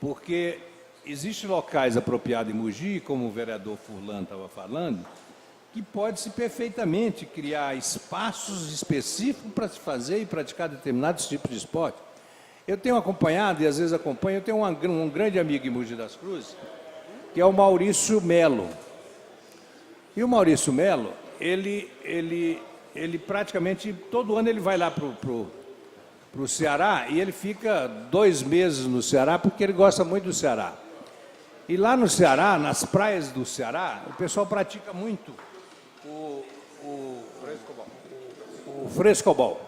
Porque existem locais apropriados em Mogi, como o vereador Furlan estava falando, que pode-se perfeitamente criar espaços específicos para se fazer e praticar determinados tipos de esporte. Eu tenho acompanhado, e às vezes acompanho, eu tenho um grande amigo em Mogi das Cruzes, que é o Maurício Melo. E o Maurício Melo, ele praticamente, todo ano ele vai lá para o Ceará, e ele fica 2 meses no Ceará, porque ele gosta muito do Ceará. E lá no Ceará, nas praias do Ceará, o pessoal pratica muito o frescobol.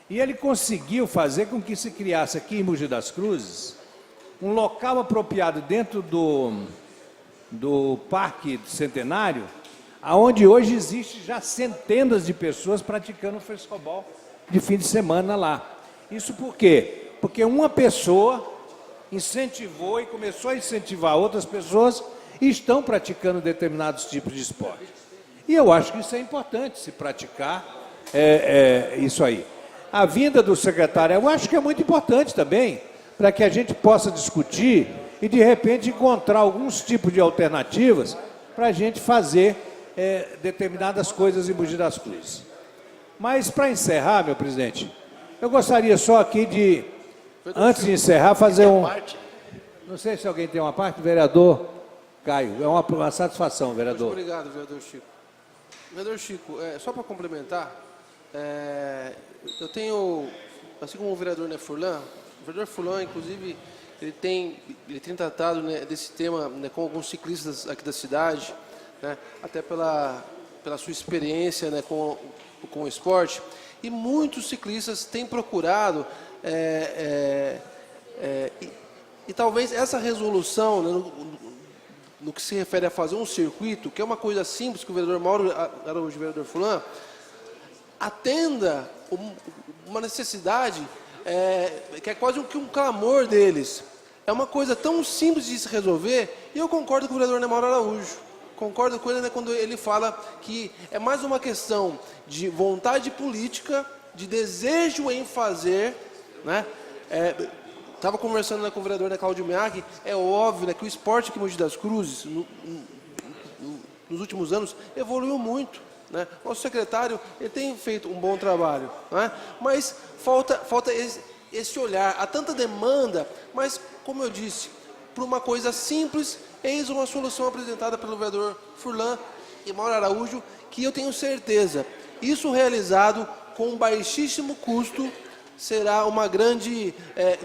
E ele conseguiu fazer com que se criasse aqui em Mogi das Cruzes um local apropriado dentro do Parque Centenário, aonde hoje existe já centenas de pessoas praticando frescobol de fim de semana lá. Isso por quê? Porque uma pessoa incentivou e começou a incentivar outras pessoas e estão praticando determinados tipos de esporte. E eu acho que isso é importante, se praticar isso aí. A vinda do secretário, eu acho que é muito importante também, para que a gente possa discutir e, de repente, encontrar alguns tipos de alternativas para a gente fazer determinadas coisas em Mogi das Cruzes. Mas, para encerrar, meu presidente, eu gostaria só aqui de, antes de encerrar, fazer um... Não sei se alguém tem uma parte, vereador Caio, é uma satisfação, vereador. Muito obrigado, vereador Chico. Vereador Chico, só para complementar, eu tenho, assim como o vereador Furlan, o vereador Furlan, inclusive, ele tem tratado, né, desse tema, né, com alguns ciclistas aqui da cidade, né, até pela sua experiência, né, com o esporte, e muitos ciclistas têm procurado, e talvez essa resolução, né, no que se refere a fazer um circuito, que é uma coisa simples que o vereador Mauro Araújo e o vereador Furlan, atenda uma necessidade que é quase que um clamor deles. É uma coisa tão simples de se resolver, e eu concordo com o vereador Mauro Araújo. Concordo com ele, né, quando ele fala que é mais uma questão de vontade política, de desejo em fazer, né? Estava conversando, né, com o vereador, né, Cláudio Meag, é óbvio, né, que o esporte aqui em Mogi das Cruzes, nos últimos anos, evoluiu muito. Né? Nosso secretário, ele tem feito um bom trabalho, né? Mas falta esse olhar. Há tanta demanda, mas, como eu disse, para uma coisa simples, eis uma solução apresentada pelo vereador Furlan e Mauro Araújo, que eu tenho certeza, isso realizado com um baixíssimo custo, será uma grande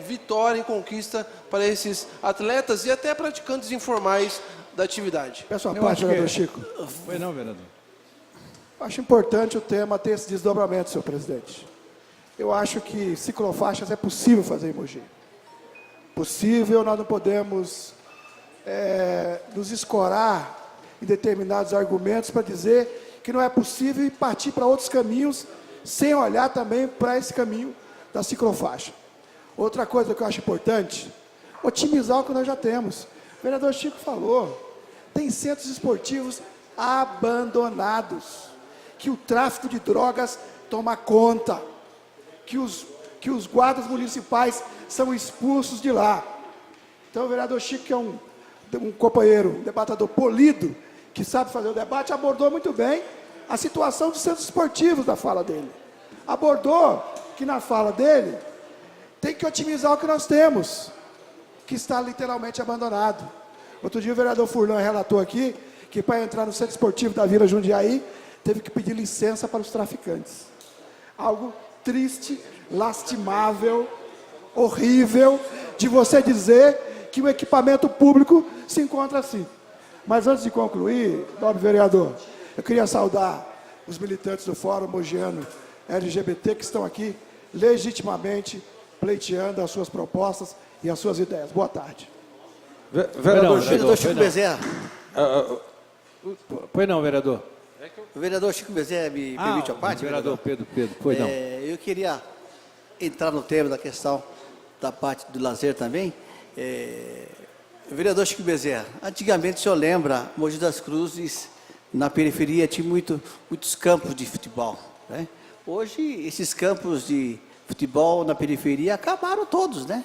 vitória e conquista para esses atletas e até praticantes informais da atividade. Peço a parte, vereador Chico. Foi não, vereador. Acho importante o tema ter esse desdobramento, senhor presidente. Eu acho que ciclofaixas é possível fazer em Mogi. Possível, nós não podemos nos escorar em determinados argumentos para dizer que não é possível partir para outros caminhos sem olhar também para esse caminho da ciclofaixa. Outra coisa que eu acho importante, otimizar o que nós já temos. O vereador Chico falou, tem centros esportivos abandonados, que o tráfico de drogas toma conta, que os guardas municipais são expulsos de lá. Então o vereador Chico, que é um companheiro, um debatedor polido, que sabe fazer o debate, abordou muito bem a situação dos centros esportivos da fala dele. Abordou que na fala dele tem que otimizar o que nós temos, que está literalmente abandonado. Outro dia o vereador Furlan relatou aqui que para entrar no centro esportivo da Vila Jundiaí teve que pedir licença para os traficantes. Algo triste, lastimável, horrível de você dizer que o equipamento público se encontra assim. Mas antes de concluir, nobre vereador, eu queria saudar os militantes do Fórum Mogiano LGBT que estão aqui legitimamente pleiteando as suas propostas e as suas ideias. Boa tarde. Vereador Chico Bezerra. Pois não, vereador. O vereador Chico Bezerra me permite a parte? Vereador Pedro, pois não. Eu queria entrar no tema da questão da parte do lazer também. Vereador Chico Bezerra, antigamente o senhor lembra, Mogi das Cruzes, na periferia, tinha muitos campos de futebol, né? Hoje, esses campos de futebol na periferia acabaram todos, né?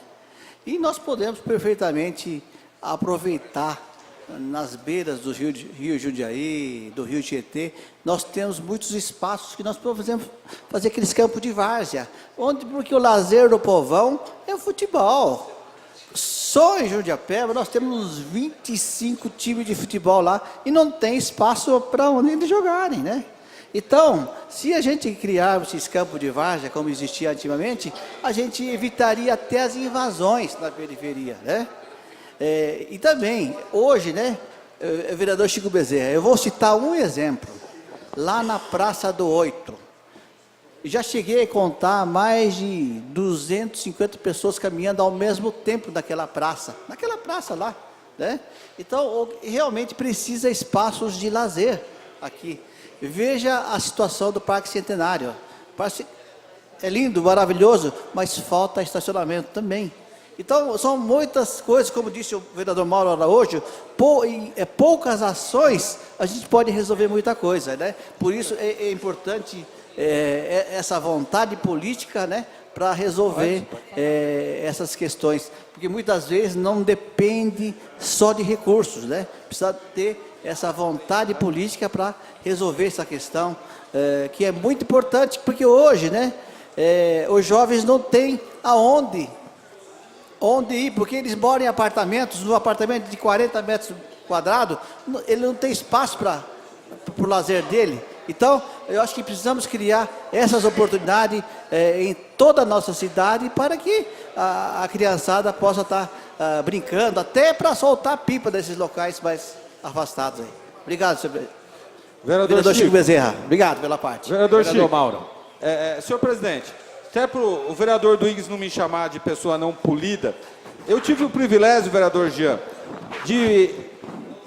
E nós podemos perfeitamente aproveitar nas beiras do Rio Jundiaí, do Rio Tietê, nós temos muitos espaços que nós podemos fazer aqueles campos de várzea, porque o lazer do povão é o futebol. Só em Jundiapeba nós temos uns 25 times de futebol lá e não tem espaço para onde eles jogarem, né? Então, se a gente criar esses campos de várzea, como existia antigamente, a gente evitaria até as invasões na periferia, né? E também, hoje, né, vereador Chico Bezerra, eu vou citar um exemplo. Lá na Praça do Oito, já cheguei a contar mais de 250 pessoas caminhando ao mesmo tempo naquela praça lá, né? Então, realmente precisa espaços de lazer aqui. Veja a situação do Parque Centenário. É lindo, maravilhoso, mas falta estacionamento também. Então, são muitas coisas, como disse o vereador Mauro Araújo, poucas ações, a gente pode resolver muita coisa, né? Por isso é importante essa vontade política, né, para resolver essas questões. Porque muitas vezes não depende só de recursos, né? Precisa ter essa vontade política para resolver essa questão, que é muito importante, porque hoje, né, os jovens não têm onde ir, porque eles moram em apartamentos, num apartamento de 40 metros quadrados, ele não tem espaço para o lazer dele. Então, eu acho que precisamos criar essas oportunidades em toda a nossa cidade para que a criançada possa estar brincando, até para soltar pipa desses locais mais afastados aí. Obrigado, senhor vereador Chico Bezerra. Obrigado pela parte. Vereador Chico. Mauro. Senhor presidente, até para o vereador Duígues não me chamar de pessoa não polida, eu tive o privilégio, vereador Jean, de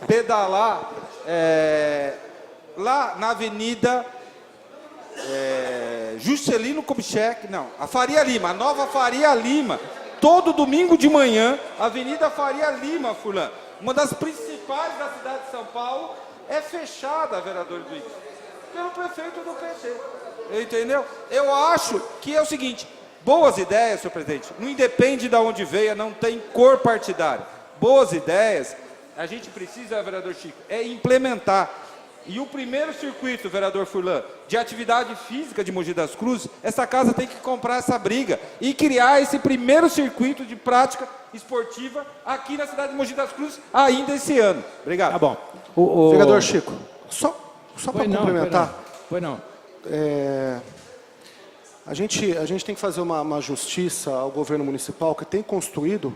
pedalar lá na Avenida Juscelino Kubitschek, não, a Faria Lima, a nova Faria Lima, todo domingo de manhã, Avenida Faria Lima, Furlan, uma das principais da cidade de São Paulo, é fechada, vereador Duígues, pelo prefeito do PT, entendeu? Eu acho que é o seguinte, boas ideias, senhor presidente, não independe de onde veio, não tem cor partidária, boas ideias, a gente precisa, vereador Chico, implementar. E o primeiro circuito, vereador Furlan, de atividade física de Mogi das Cruzes, essa casa tem que comprar essa briga e criar esse primeiro circuito de prática esportiva aqui na cidade de Mogi das Cruzes ainda esse ano. Obrigado. Tá bom. Vereador Chico, só para complementar. Pois não. A gente tem que fazer uma justiça ao governo municipal que tem construído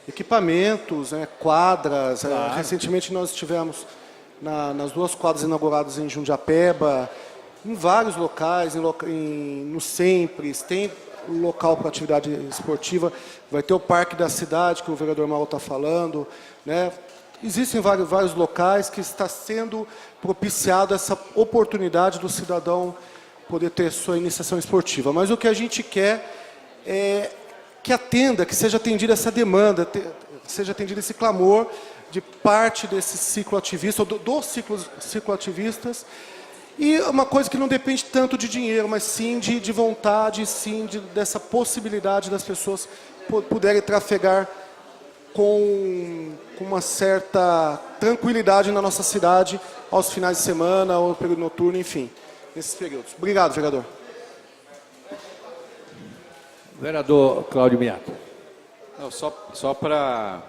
equipamentos, quadras. Claro. Recentemente nós estivemos nas duas quadras inauguradas em Jundiapeba, em vários locais, no Sempre, tem local para atividade esportiva, vai ter o Parque da Cidade, que o vereador Mauro está falando, né? existem vários locais que está sendo propiciado essa oportunidade do cidadão poder ter sua iniciação esportiva. Mas o que a gente quer é que seja atendida essa demanda, seja atendido esse clamor de parte desse ciclo ativista, ou dos cicloativistas, e uma coisa que não depende tanto de dinheiro, mas sim de vontade, sim dessa possibilidade das pessoas poderem trafegar com uma certa tranquilidade na nossa cidade, aos finais de semana, ou no período noturno, enfim, nesses períodos. Obrigado, vereador. Vereador Cláudio Miato. Não, só para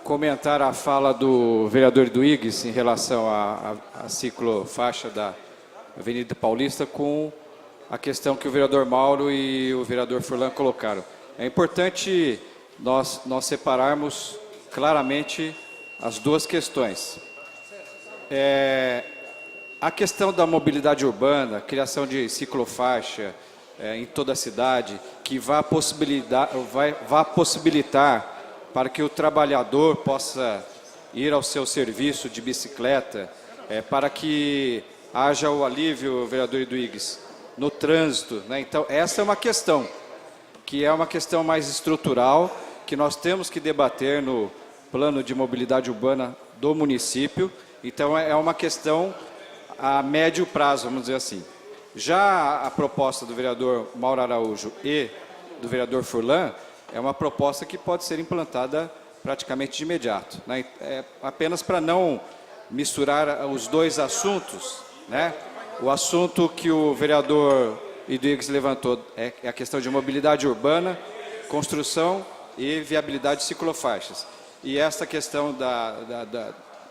comentar a fala do vereador Duígues em relação à ciclofaixa da Avenida Paulista com a questão que o vereador Mauro e o vereador Furlan colocaram. É importante nós separarmos claramente as duas questões. A questão da mobilidade urbana, criação de ciclofaixa em toda a cidade, que vai possibilitar para que o trabalhador possa ir ao seu serviço de bicicleta, para que haja o alívio, vereador Duígues, no trânsito, né? Então, essa é uma questão, que é uma questão mais estrutural, que nós temos que debater no plano de mobilidade urbana do município. Então, é uma questão a médio prazo, vamos dizer assim. Já a proposta do vereador Mauro Araújo e do vereador Furlan é uma proposta que pode ser implantada praticamente de imediato, né? Apenas para não misturar os dois assuntos, né? O assunto que o vereador Duígues levantou é a questão de mobilidade urbana, construção e viabilidade de ciclofaixas. E essa questão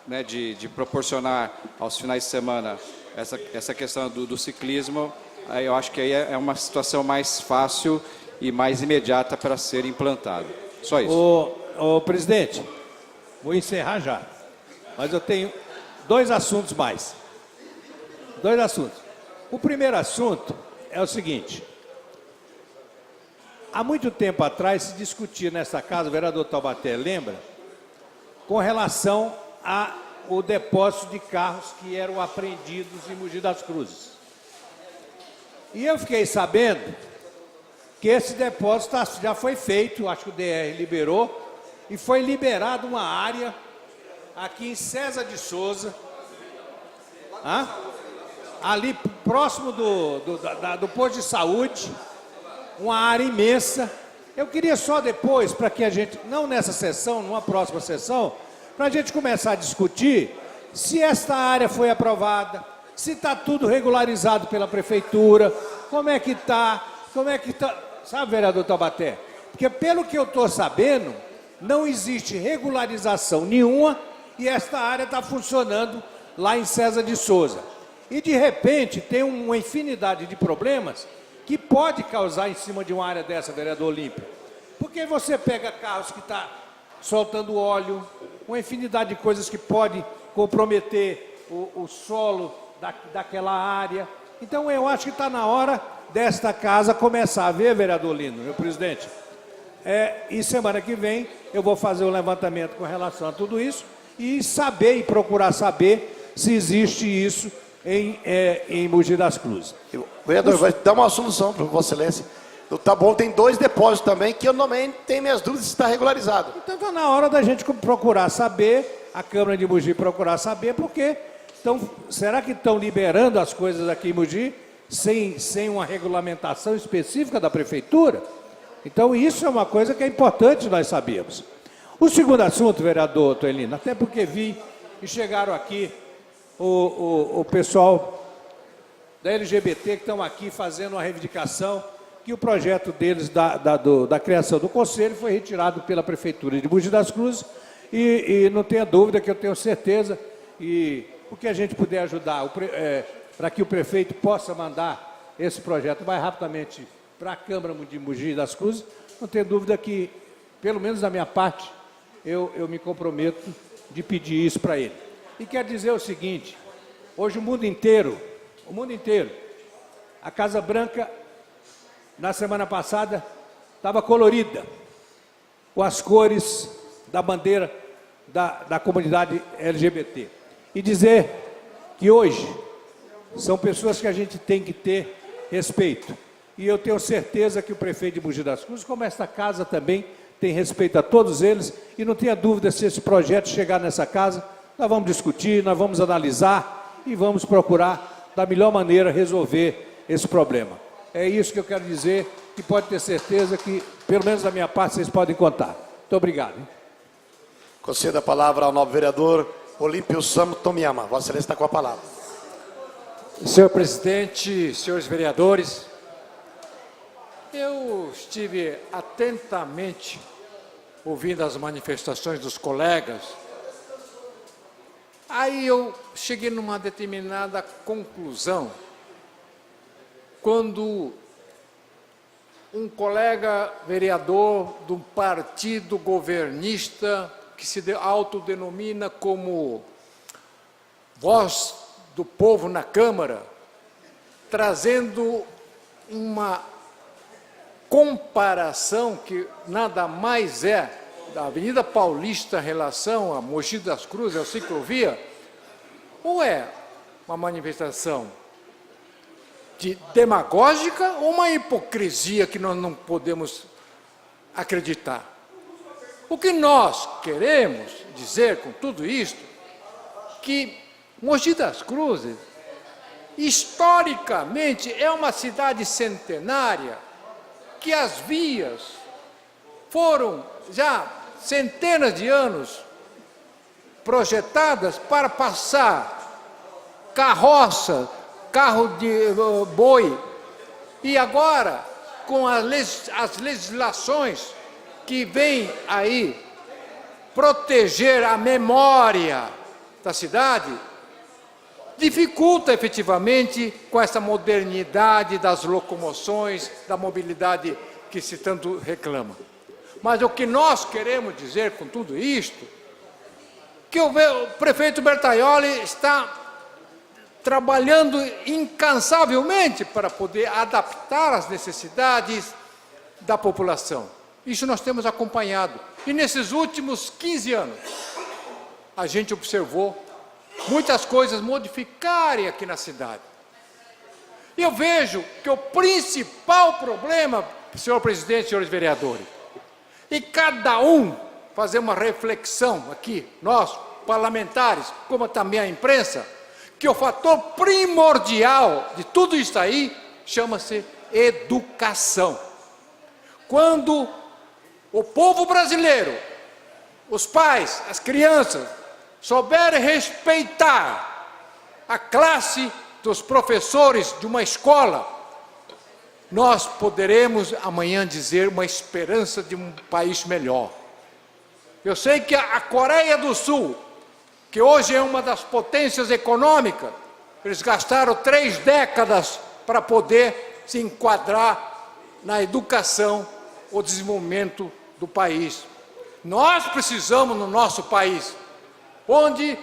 né, de proporcionar aos finais de semana essa questão do ciclismo, aí eu acho que aí é uma situação mais fácil e mais imediata para ser implantado. Só isso. Ô, presidente, vou encerrar já, mas eu tenho dois assuntos mais. Dois assuntos. O primeiro assunto é o seguinte: há muito tempo atrás se discutia nessa casa, o vereador Taubaté lembra, com relação ao depósito de carros que eram apreendidos em Mogi das Cruzes. E eu fiquei sabendo que esse depósito já foi feito, acho que o DR liberou, e foi liberado uma área aqui em César de Souza, ali próximo do posto de saúde, uma área imensa. Eu queria só depois, para que a gente, não nessa sessão, numa próxima sessão, para a gente começar a discutir se esta área foi aprovada, se está tudo regularizado pela prefeitura, como é que está, sabe, vereador Taubaté? Porque pelo que eu estou sabendo, não existe regularização nenhuma e esta área está funcionando lá em César de Souza. E de repente tem uma infinidade de problemas que pode causar em cima de uma área dessa, vereador Olímpio. Porque você pega carros que estão soltando óleo, uma infinidade de coisas que pode comprometer o solo daquela área. Então eu acho que está na hora desta casa começar a ver, vereador Lino, meu presidente. E semana que vem eu vou fazer um levantamento com relação a tudo isso e procurar saber se existe isso em Mogi das Cruzes. Vereador, vai dar uma solução para Vossa Excelência. No Taboão tem 2 depósitos também, que eu também tenho minhas dúvidas se está regularizado. Então está na hora da gente procurar saber, a Câmara de Mogi procurar saber, porque será que estão liberando as coisas aqui em Mogi sem uma regulamentação específica da Prefeitura? Então isso é uma coisa que é importante nós sabermos. O segundo assunto, vereador Toelino, até porque vi que chegaram aqui o pessoal da LGBT que estão aqui fazendo uma reivindicação que o projeto deles da criação do Conselho foi retirado pela Prefeitura de Mogi das Cruzes e não tenha dúvida que eu tenho certeza e o que a gente puder ajudar para que o prefeito possa mandar esse projeto mais rapidamente para a Câmara de Mogi das Cruzes, não tenho dúvida que, pelo menos da minha parte, eu me comprometo de pedir isso para ele. E quer dizer o seguinte, hoje o mundo inteiro, a Casa Branca, na semana passada, estava colorida, com as cores da bandeira da comunidade LGBT. E dizer que hoje são pessoas que a gente tem que ter respeito. E eu tenho certeza que o prefeito de Mogi das Cruzes, como esta casa também, tem respeito a todos eles, e não tenha dúvida se esse projeto chegar nessa casa, nós vamos discutir, nós vamos analisar e vamos procurar, da melhor maneira, resolver esse problema. É isso que eu quero dizer, e pode ter certeza que, pelo menos da minha parte, vocês podem contar. Muito obrigado. Concedo a palavra ao novo vereador Olímpio Sam Tomiyama. Vossa Excelência está com a palavra. Senhor presidente, senhores vereadores, eu estive atentamente ouvindo as manifestações dos colegas. Aí eu cheguei numa determinada conclusão, quando um colega vereador do partido governista, que se autodenomina como voz do povo na Câmara, trazendo uma comparação que nada mais é da Avenida Paulista em relação a Mogi das Cruzes, a ciclovia, ou é uma manifestação demagógica ou uma hipocrisia que nós não podemos acreditar? O que nós queremos dizer com tudo isto, que Mogi das Cruzes, historicamente, é uma cidade centenária, que as vias foram já centenas de anos projetadas para passar carroça, carro de boi, e agora, com as legislações que vêm aí proteger a memória da cidade, dificulta efetivamente com essa modernidade das locomoções, da mobilidade que se tanto reclama. Mas o que nós queremos dizer com tudo isto, que o prefeito Bertaioli está trabalhando incansavelmente para poder adaptar as necessidades da população. Isso nós temos acompanhado. E nesses últimos 15 anos, a gente observou muitas coisas modificarem aqui na cidade. E eu vejo que o principal problema, senhor presidente, senhores vereadores, e cada um fazer uma reflexão aqui, nós, parlamentares, como também a imprensa, que o fator primordial de tudo isso aí chama-se educação. Quando o povo brasileiro, os pais, as crianças, souberem respeitar a classe dos professores de uma escola, nós poderemos amanhã dizer uma esperança de um país melhor. Eu sei que a Coreia do Sul, que hoje é uma das potências econômicas, eles gastaram 3 décadas para poder se enquadrar na educação, o desenvolvimento do país. Nós precisamos, no nosso país, onde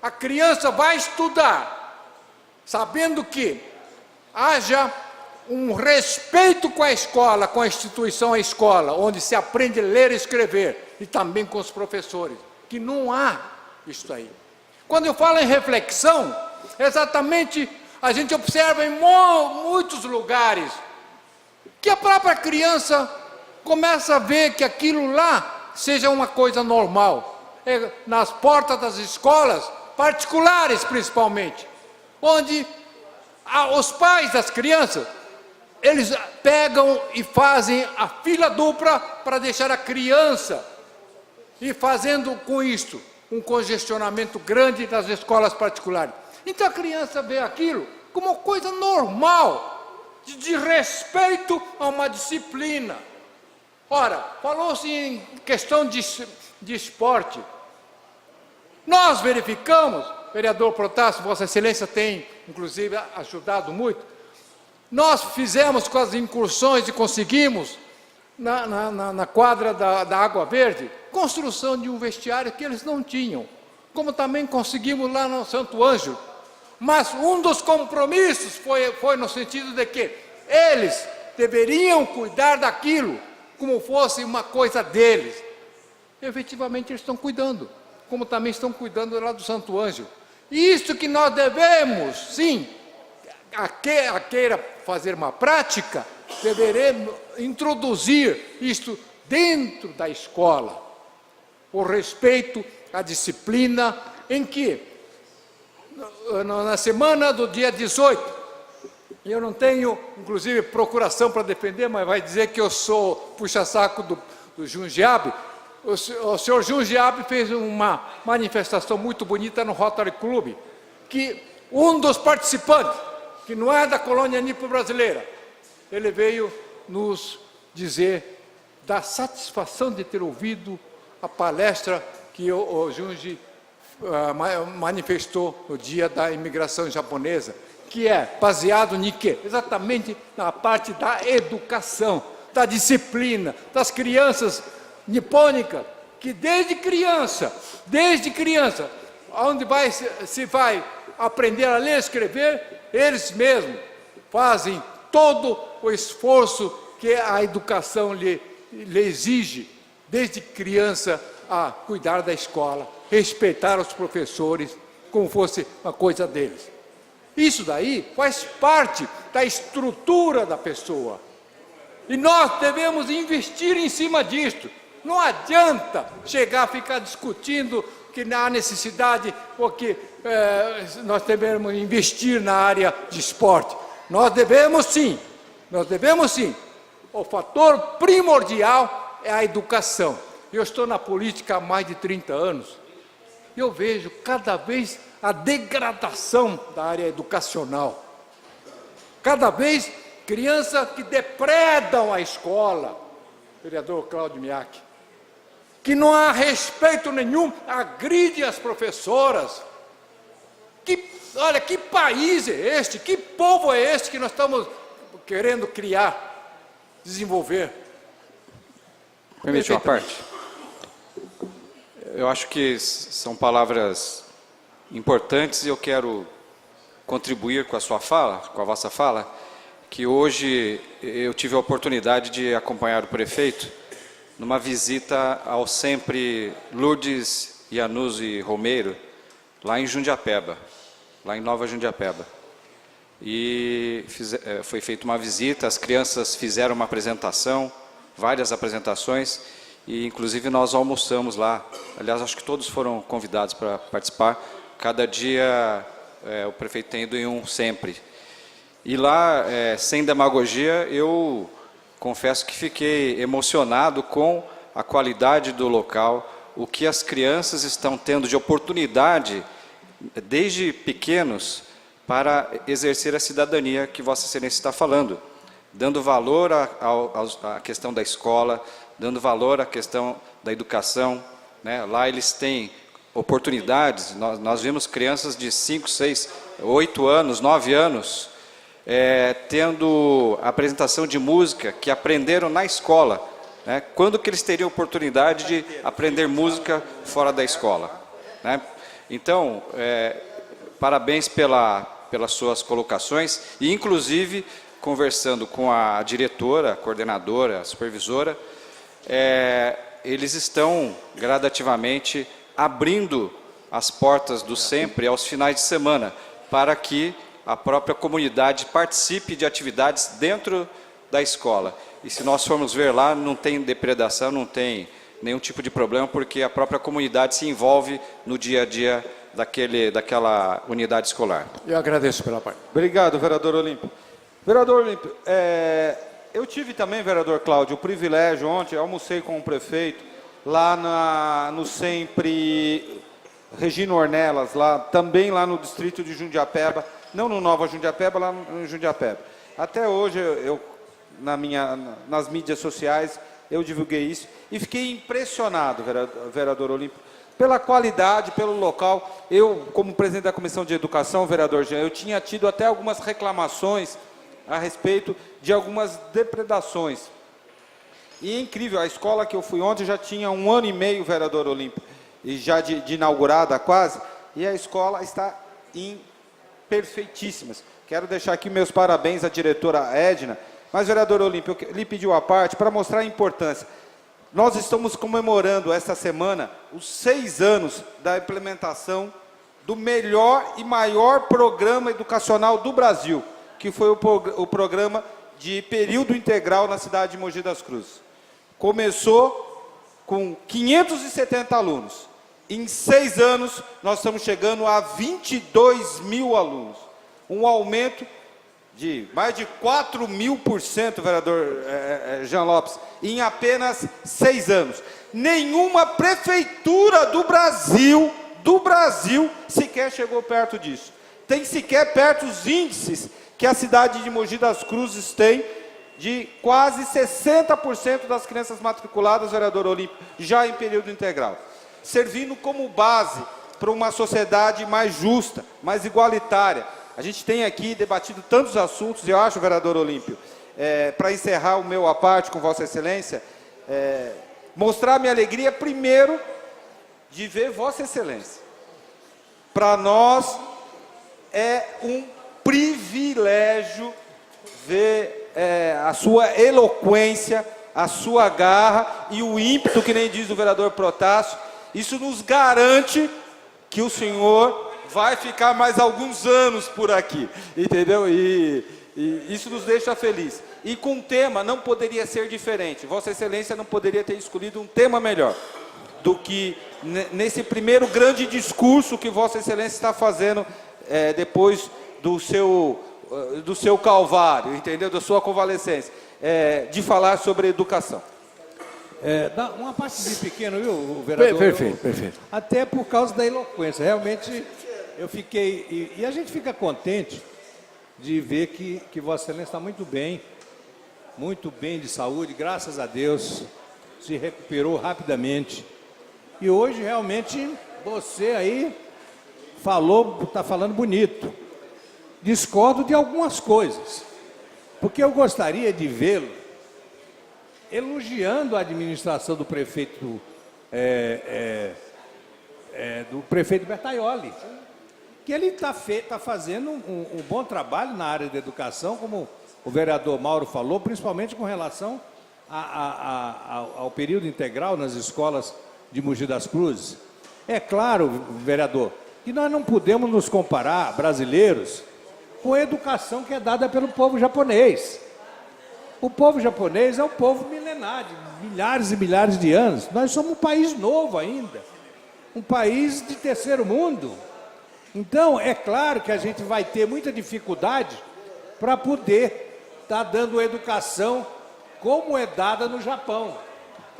a criança vai estudar, sabendo que haja um respeito com a escola, com a instituição, a escola, onde se aprende a ler e escrever, e também com os professores, que não há isso aí. Quando eu falo em reflexão, exatamente a gente observa em muitos lugares que a própria criança começa a ver que aquilo lá seja uma coisa normal. Nas portas das escolas, particulares principalmente, onde os pais das crianças, eles pegam e fazem a fila dupla para deixar a criança, e fazendo com isto um congestionamento grande das escolas particulares. Então a criança vê aquilo como coisa normal, de respeito a uma disciplina. Ora, falou-se em questão de esporte. Nós verificamos, vereador Protásio, Vossa Excelência tem, inclusive, ajudado muito. Nós fizemos com as incursões e conseguimos, na quadra da Água Verde, construção de um vestiário que eles não tinham, como também conseguimos lá no Santo Ângelo. Mas um dos compromissos foi no sentido de que eles deveriam cuidar daquilo como fosse uma coisa deles. efetivamente eles estão cuidando, como também estão cuidando lá do Santo Ângelo. Isso que nós devemos, sim, a queira fazer uma prática, deveremos introduzir isto dentro da escola, o respeito à disciplina, em que, na semana do dia 18, eu não tenho, inclusive, procuração para defender, mas vai dizer que eu sou puxa-saco do Jundiabe. O senhor Jundiabe fez uma manifestação muito bonita no Rotary Club, que um dos participantes, que não é da colônia nipo-brasileira, ele veio nos dizer da satisfação de ter ouvido a palestra que o Junji manifestou no dia da imigração japonesa, que é baseado em quê? Exatamente na parte da educação, da disciplina, das crianças nipônicas, que desde criança, onde se vai aprender a ler e escrever, eles mesmos fazem todo o esforço que a educação lhe exige, desde criança, a cuidar da escola, respeitar os professores, como fosse uma coisa deles. Isso daí faz parte da estrutura da pessoa. E nós devemos investir em cima disto. Não adianta chegar a ficar discutindo que há necessidade ou que nós devemos investir na área de esporte. Nós devemos sim. O fator primordial é a educação. Eu estou na política há mais de 30 anos. Eu vejo cada vez a degradação da área educacional. Cada vez crianças que depredam a escola, vereador Cláudio Miak, que não há respeito nenhum, agride as professoras. Olha, que país é este, que povo é este que nós estamos querendo criar, desenvolver? Permite uma parte? Eu acho que são palavras importantes e eu quero contribuir com a sua fala, com a vossa fala, que hoje eu tive a oportunidade de acompanhar o prefeito numa visita ao sempre Lourdes Iannuzzi Romeiro, lá em Jundiapeba, lá em Nova Jundiapeba. E foi feita uma visita, as crianças fizeram uma apresentação, várias apresentações, e inclusive nós almoçamos lá. Aliás, acho que todos foram convidados para participar. Cada dia o prefeito tem ido em um sempre. E lá, sem demagogia, eu confesso que fiquei emocionado com a qualidade do local, o que as crianças estão tendo de oportunidade, desde pequenos, para exercer a cidadania que Vossa Excelência está falando, dando valor à questão da escola, dando valor à questão da educação, né? Lá eles têm oportunidades, nós vimos crianças de 5, 6, 8 anos, 9 anos, tendo apresentação de música que aprenderam na escola, né? Quando que eles teriam oportunidade de aprender música fora da escola, né? Então, parabéns pelas suas colocações, e inclusive, conversando com a diretora, a coordenadora, a supervisora, eles estão gradativamente abrindo as portas do sempre aos finais de semana, para que a própria comunidade participe de atividades dentro da escola. E se nós formos ver lá, não tem depredação, não tem nenhum tipo de problema, porque a própria comunidade se envolve no dia a dia daquela unidade escolar. Eu agradeço pela parte. Obrigado, vereador Olímpio. Vereador Olímpio, eu tive também, vereador Cláudio, o privilégio ontem, almocei com o prefeito lá no sempre Regina Ornelas, também lá no distrito de Jundiapeba, não no Nova Jundiapeba, lá no Jundiapeba. Até hoje, nas mídias sociais, eu divulguei isso e fiquei impressionado, vereador Olímpio, pela qualidade, pelo local. Eu, como presidente da Comissão de Educação, vereador Jean, eu tinha tido até algumas reclamações a respeito de algumas depredações. E é incrível, a escola que eu fui ontem já tinha 1 ano e meio, vereador Olímpio, e já de inaugurada quase, e a escola está em perfeitíssimas. Quero deixar aqui meus parabéns à diretora Edna, mas, vereador Olímpio, eu lhe pediu a parte para mostrar a importância. nós estamos comemorando esta semana os 6 anos da implementação do melhor e maior programa educacional do Brasil, que foi o programa de período integral na cidade de Mogi das Cruzes. Começou com 570 alunos. Em 6 anos, nós estamos chegando a 22 mil alunos. Um aumento de mais de 4.000%, vereador Jean Lopes, em apenas 6 anos. Nenhuma prefeitura do Brasil, sequer chegou perto disso. Tem sequer perto os índices que a cidade de Mogi das Cruzes tem, de quase 60% das crianças matriculadas, vereador Olímpio, já em período integral. Servindo como base para uma sociedade mais justa, mais igualitária. A gente tem aqui debatido tantos assuntos, eu acho, vereador Olímpio, para encerrar o meu à parte com Vossa Excelência, mostrar minha alegria, primeiro, de ver Vossa Excelência. Para nós é um privilégio ver a sua eloquência, a sua garra e o ímpeto, que nem diz o vereador Protássio. Isso nos garante que o senhor vai ficar mais alguns anos por aqui, entendeu? E isso nos deixa feliz. E com o tema não poderia ser diferente. Vossa Excelência não poderia ter escolhido um tema melhor do que nesse primeiro grande discurso que Vossa Excelência está fazendo depois do seu calvário, entendeu? Da sua convalescência, de falar sobre educação. Uma parte bem pequena, viu, vereador? Perfeito. Até por causa da eloquência. Realmente, eu fiquei... E a gente fica contente de ver que Vossa Excelência está muito bem de saúde, graças a Deus, se recuperou rapidamente. E hoje, realmente, você aí está falando bonito. Discordo de algumas coisas, porque eu gostaria de vê-lo elogiando a administração do prefeito Bertaioli, que ele está fazendo um bom trabalho na área da educação, como o vereador Mauro falou, principalmente com relação ao período integral nas escolas de Mogi das Cruzes. É claro, vereador, que nós não podemos nos comparar, brasileiros, com a educação que é dada pelo povo japonês. O povo japonês é um povo milenar, de milhares e milhares de anos. Nós somos um país novo ainda, um país de terceiro mundo. Então, é claro que a gente vai ter muita dificuldade para poder estar dando educação como é dada no Japão.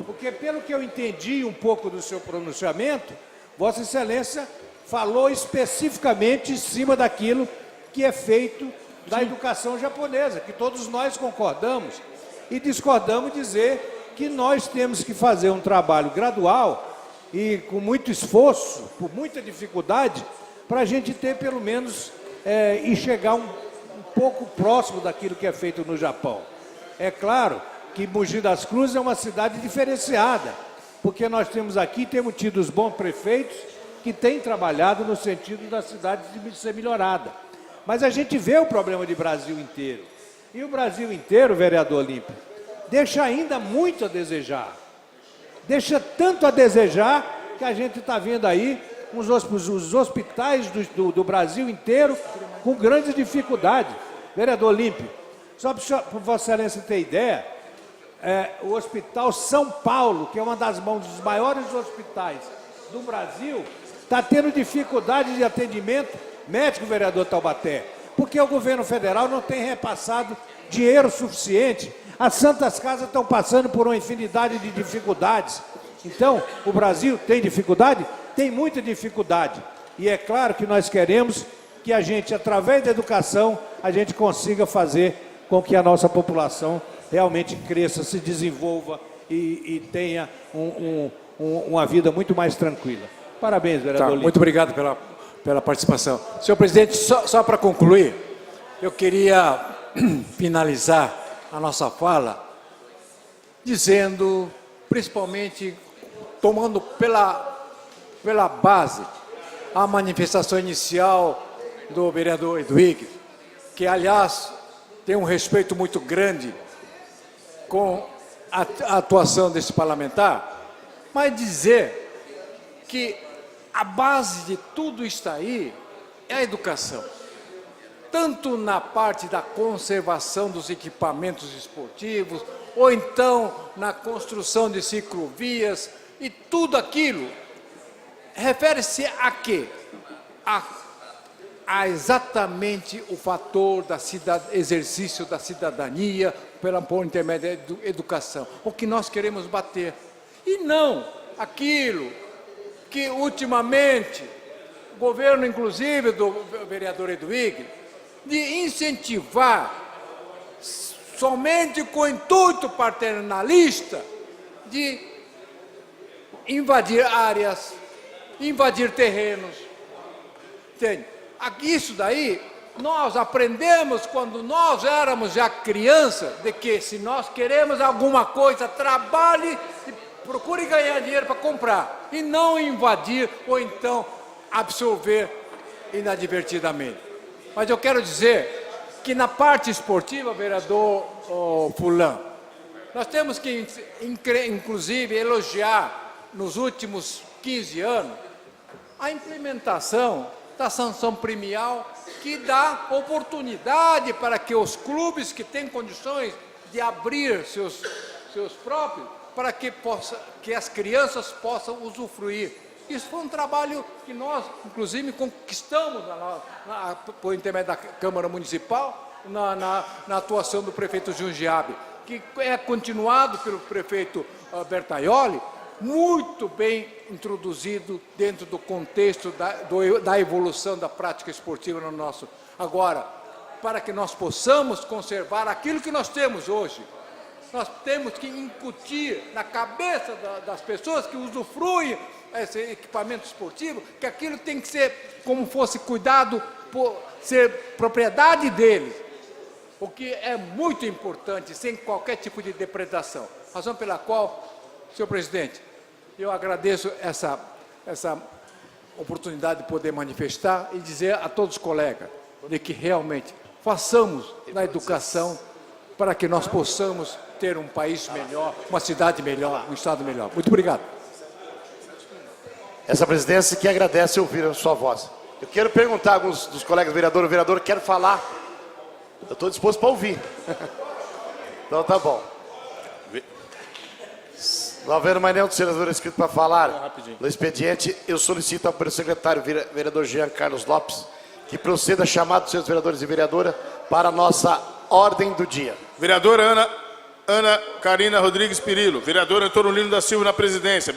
Porque, pelo que eu entendi um pouco do seu pronunciamento, Vossa Excelência falou especificamente em cima daquilo que é feito da educação japonesa, que todos nós concordamos e discordamos, dizer que nós temos que fazer um trabalho gradual e com muito esforço, por muita dificuldade, para a gente ter pelo menos e chegar um pouco próximo daquilo que é feito no Japão. É claro que Mogi das Cruzes é uma cidade diferenciada, porque nós temos tido os bons prefeitos que têm trabalhado no sentido da cidade de ser melhorada. Mas a gente vê o problema de Brasil inteiro. E o Brasil inteiro, vereador Olímpio, deixa ainda muito a desejar. Deixa tanto a desejar que a gente está vendo aí os hospitais do Brasil inteiro com grandes dificuldades. Vereador Olímpio, só para Vossa Excelência ter ideia, o Hospital São Paulo, que é uma das dos maiores hospitais do Brasil, está tendo dificuldade de atendimento médico, vereador Taubaté, porque o governo federal não tem repassado dinheiro suficiente. As Santas Casas estão passando por uma infinidade de dificuldades. Então, o Brasil tem dificuldade? Tem muita dificuldade. E é claro que nós queremos que a gente, através da educação, a gente consiga fazer com que a nossa população realmente cresça, se desenvolva e tenha uma vida muito mais tranquila. Parabéns, vereador Olímpio. Muito obrigado pela participação. Senhor presidente, só para concluir, eu queria finalizar a nossa fala dizendo, principalmente, tomando pela base a manifestação inicial do vereador Edwig, que, aliás, tem um respeito muito grande com a atuação desse parlamentar, mas dizer que a base de tudo isso aí é a educação. Tanto na parte da conservação dos equipamentos esportivos, ou então na construção de ciclovias, e tudo aquilo refere-se a quê? A exatamente o fator da exercício da cidadania por intermédio da educação, o que nós queremos bater. E não aquilo que ultimamente o governo, inclusive do vereador Edwig, de incentivar somente com o intuito paternalista de invadir áreas, invadir terrenos. Entende? Isso daí nós aprendemos quando nós éramos já criança, de que se nós queremos alguma coisa, trabalhe e procure ganhar dinheiro para comprar, e não invadir ou então absorver inadvertidamente. Mas eu quero dizer que na parte esportiva, vereador Furlan, nós temos que, inclusive, elogiar nos últimos 15 anos a implementação da sanção premial, que dá oportunidade para que os clubes que têm condições de abrir seus próprios, para que as crianças possam usufruir. Isso foi um trabalho que nós, inclusive, conquistamos por intermédio da Câmara Municipal, na atuação do prefeito Jundiabe, que é continuado pelo prefeito Bertaioli, muito bem introduzido dentro do contexto da evolução da prática esportiva no nosso. Agora, para que nós possamos conservar aquilo que nós temos hoje, nós temos que incutir na cabeça das pessoas que usufruem esse equipamento esportivo, que aquilo tem que ser como fosse cuidado, ser propriedade deles, o que é muito importante, sem qualquer tipo de depredação. Razão pela qual, senhor presidente, eu agradeço essa oportunidade de poder manifestar e dizer a todos os colegas de que realmente façamos na educação para que nós possamos ter um país melhor, uma cidade melhor, um estado melhor. Muito obrigado. Essa presidência que agradece ouvir a sua voz. Eu quero perguntar a alguns dos colegas vereadores, o vereador quer falar. Eu estou disposto para ouvir. Então tá bom. Não havendo mais nenhum dos senadores inscrito para falar no expediente, eu solicito ao secretário vereador Jean Carlos Lopes que proceda a chamado dos seus vereadores e vereadora para a nossa ordem do dia. Vereadora Ana Carina Rodrigues Pirillo. Vereador Antônio Lino da Silva na presidência.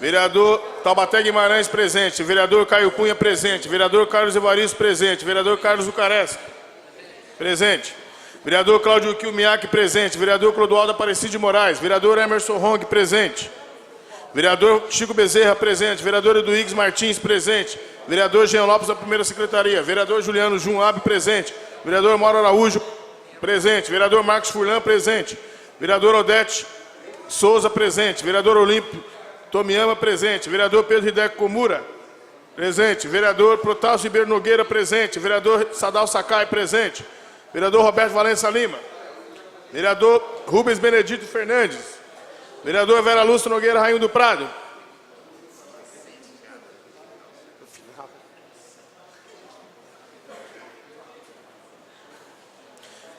Vereador Taubaté Guimarães presente. Vereador Caio Cunha presente. Vereador Carlos Evaristo presente. Vereador Carlos Zucareschi presente. Vereador Cláudio Kilmiak presente. Vereador Clodoaldo Aparecido de Moraes. Vereador Emerson Hong presente. Vereador Chico Bezerra presente. Vereador Eduígues Martins presente. Vereador Jean Lopes da primeira secretaria. Vereador Juliano Junab presente. Vereador Mauro Araújo presente. Vereador Marcos Furlan presente. Vereador Odete Souza presente. Vereador Olímpio Tomiyama presente. Vereador Pedro Hideco Komura presente. Vereador Protásio Ribeiro Nogueira presente. Vereador Sadal Sakai presente. Vereador Roberto Valença Lima. Vereador Rubens Benedito Fernandes. Vereador Vera Lúcia Nogueira Rainho do Prado.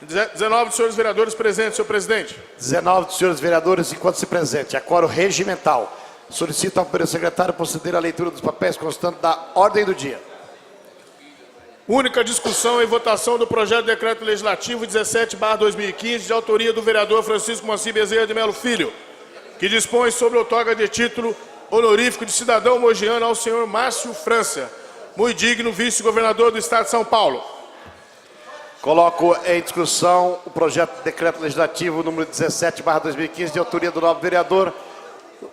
Dezenove 19 dos senhores vereadores presentes, senhor presidente. 19 dos senhores vereadores enquanto-se presente. Acoro regimental. Solicito ao primeiro secretário proceder à leitura dos papéis constantes da ordem do dia. Única discussão e votação do projeto de decreto legislativo 17/2015, de autoria do vereador Francisco Moacir Bezerra de Melo Filho, que dispõe sobre outorga de título honorífico de cidadão mogiano ao senhor Márcio França, muito digno vice-governador do estado de São Paulo. Coloco em discussão o projeto de decreto legislativo número 17/2015, de autoria do novo vereador,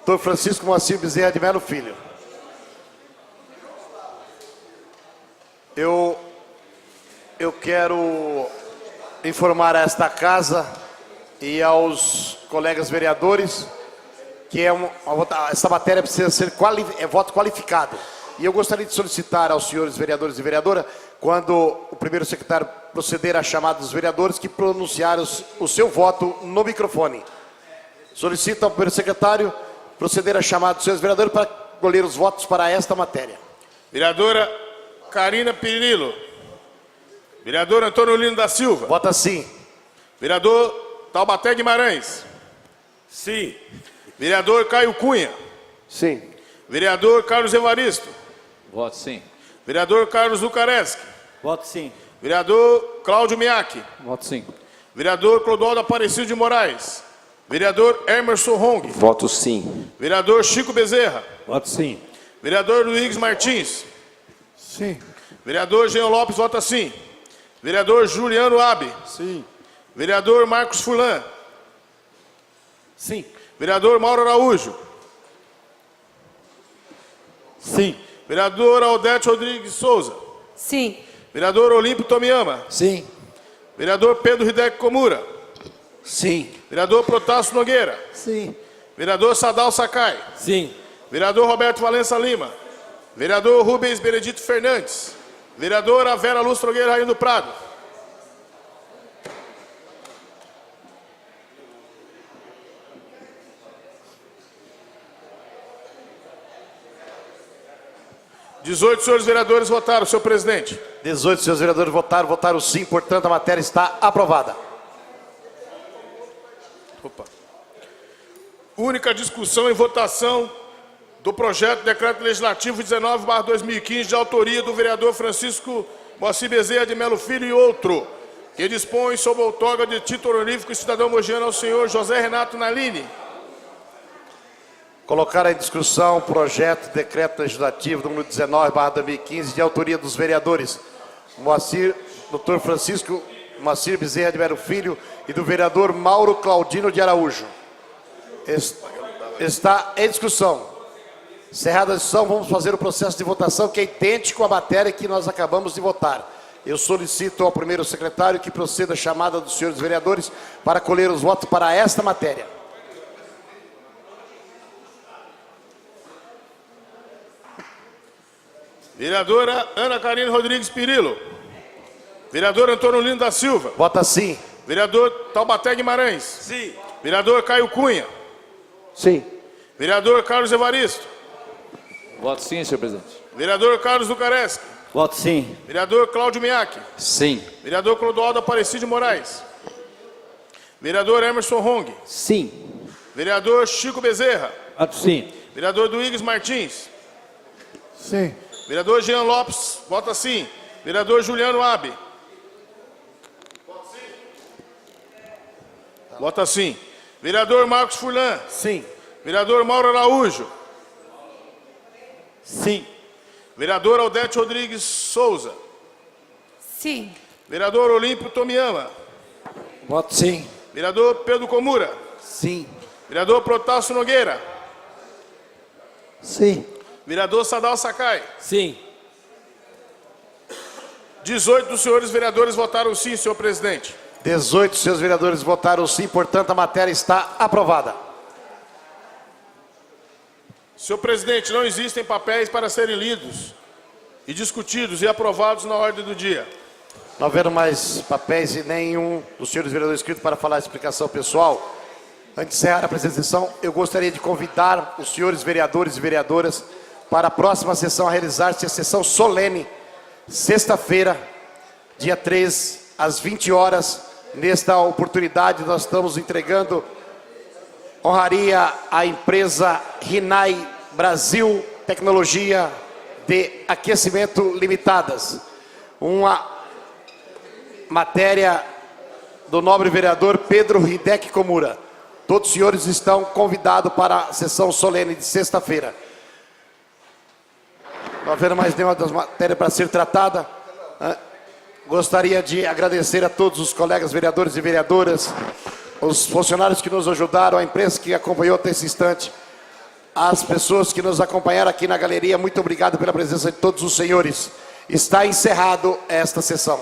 Dr. Francisco Moacir Bezerra de Melo Filho. Eu quero informar a esta casa e aos colegas vereadores que essa matéria precisa ser voto qualificado. E eu gostaria de solicitar aos senhores vereadores e vereadora, quando o primeiro secretário proceder à chamada dos vereadores, que pronunciarem o seu voto no microfone. Solicito ao primeiro secretário proceder à chamada dos senhores vereadores para colher os votos para esta matéria. Vereadora Karina Pirillo. Vereador Antônio Lino da Silva. Vota sim. Vereador Taubaté Guimarães. Sim. Vereador Caio Cunha. Sim. Vereador Carlos Evaristo. Voto sim. Vereador Carlos Lucareschi. Voto sim. Vereador Cláudio Miaki. Voto sim. Vereador Clodoaldo Aparecido de Moraes. Vereador Emerson Hong. Voto sim. Vereador Chico Bezerra. Voto sim. Vereador Luiz Martins. Sim. Vereador Jean Lopes, vota sim. Vereador Juliano Abe. Sim. Vereador Marcos Furlan. Sim. Vereador Mauro Araújo. Sim. Vereador Aldete Rodrigues Souza. Sim. Vereador Olímpio Tomiyama. Sim. Vereador Pedro Hideki Komura. Sim. Vereador Protásio Nogueira. Sim. Vereador Sadal Sakai. Sim. Vereador Roberto Valença Lima. Vereador Rubens Benedito Fernandes. Vereadora Vera Luz Nogueira Rainha do Prado. Dezoito senhores vereadores votaram, senhor presidente. 18 senhores vereadores votaram sim, portanto a matéria está aprovada. Única discussão e votação do projeto de decreto legislativo 19/2015, de autoria do vereador Francisco Moacir Bezerra de Melo Filho e outro, que dispõe sob outorga de título honorífico e cidadão mogiano ao senhor José Renato Nalini. Colocar em discussão o projeto de decreto legislativo número 19/2015, de autoria dos vereadores Dr. Francisco Moacir Bezerra de Melo Filho e do vereador Mauro Claudino de Araújo. Está em discussão. Encerrada a discussão, vamos fazer o processo de votação, que é idêntico à matéria que nós acabamos de votar. Eu solicito ao primeiro secretário que proceda a chamada dos senhores vereadores para colher os votos para esta matéria. Vereadora Ana Karine Rodrigues Pirillo. Vereador Antônio Lino da Silva. Vota sim. Vereador Taubaté Guimarães. Sim. Vereador Caio Cunha. Sim. Vereador Carlos Evaristo. Voto sim, senhor presidente. Vereador Carlos Lucareschi. Voto sim. Vereador Cláudio Miaki. Sim. Vereador Clodoaldo Aparecido de Moraes. Vereador Emerson Hong. Sim. Vereador Chico Bezerra. Voto sim. Vereador Duígues Martins. Sim. Vereador Jean Lopes, vota sim. Vereador Juliano Abe. Vota sim. Vereador Marcos Furlan. Sim. Vereador Mauro Araújo. Sim. Vereador Aldete Rodrigues Souza. Sim. Vereador Olímpio Tomiyama. Voto sim. Vereador Pedro Komura. Sim. Vereador Protásio Nogueira. Sim. Vereador Sadal Sakai. Sim. 18 dos senhores vereadores votaram sim, senhor presidente. 18 senhores vereadores votaram sim, portanto a matéria está aprovada. Senhor presidente, não existem papéis para serem lidos e discutidos e aprovados na ordem do dia. Não havendo mais papéis e nenhum dos senhores vereadores inscritos para falar a explicação pessoal, antes de encerrar a apresentação, eu gostaria de convidar os senhores vereadores e vereadoras para a próxima sessão a realizar-se a sessão solene, sexta-feira, dia 3, às 20 horas. Nesta oportunidade, nós estamos entregando honraria à empresa Rinnai Brasil Tecnologia de Aquecimento Limitadas. Uma matéria do nobre vereador Pedro Hideki Komura. Todos os senhores estão convidados para a sessão solene de sexta-feira. Não havendo mais nenhuma das matérias para ser tratada, gostaria de agradecer a todos os colegas vereadores e vereadoras, os funcionários que nos ajudaram, a imprensa que acompanhou até esse instante, as pessoas que nos acompanharam aqui na galeria. Muito obrigado pela presença de todos os senhores. Está encerrado esta sessão.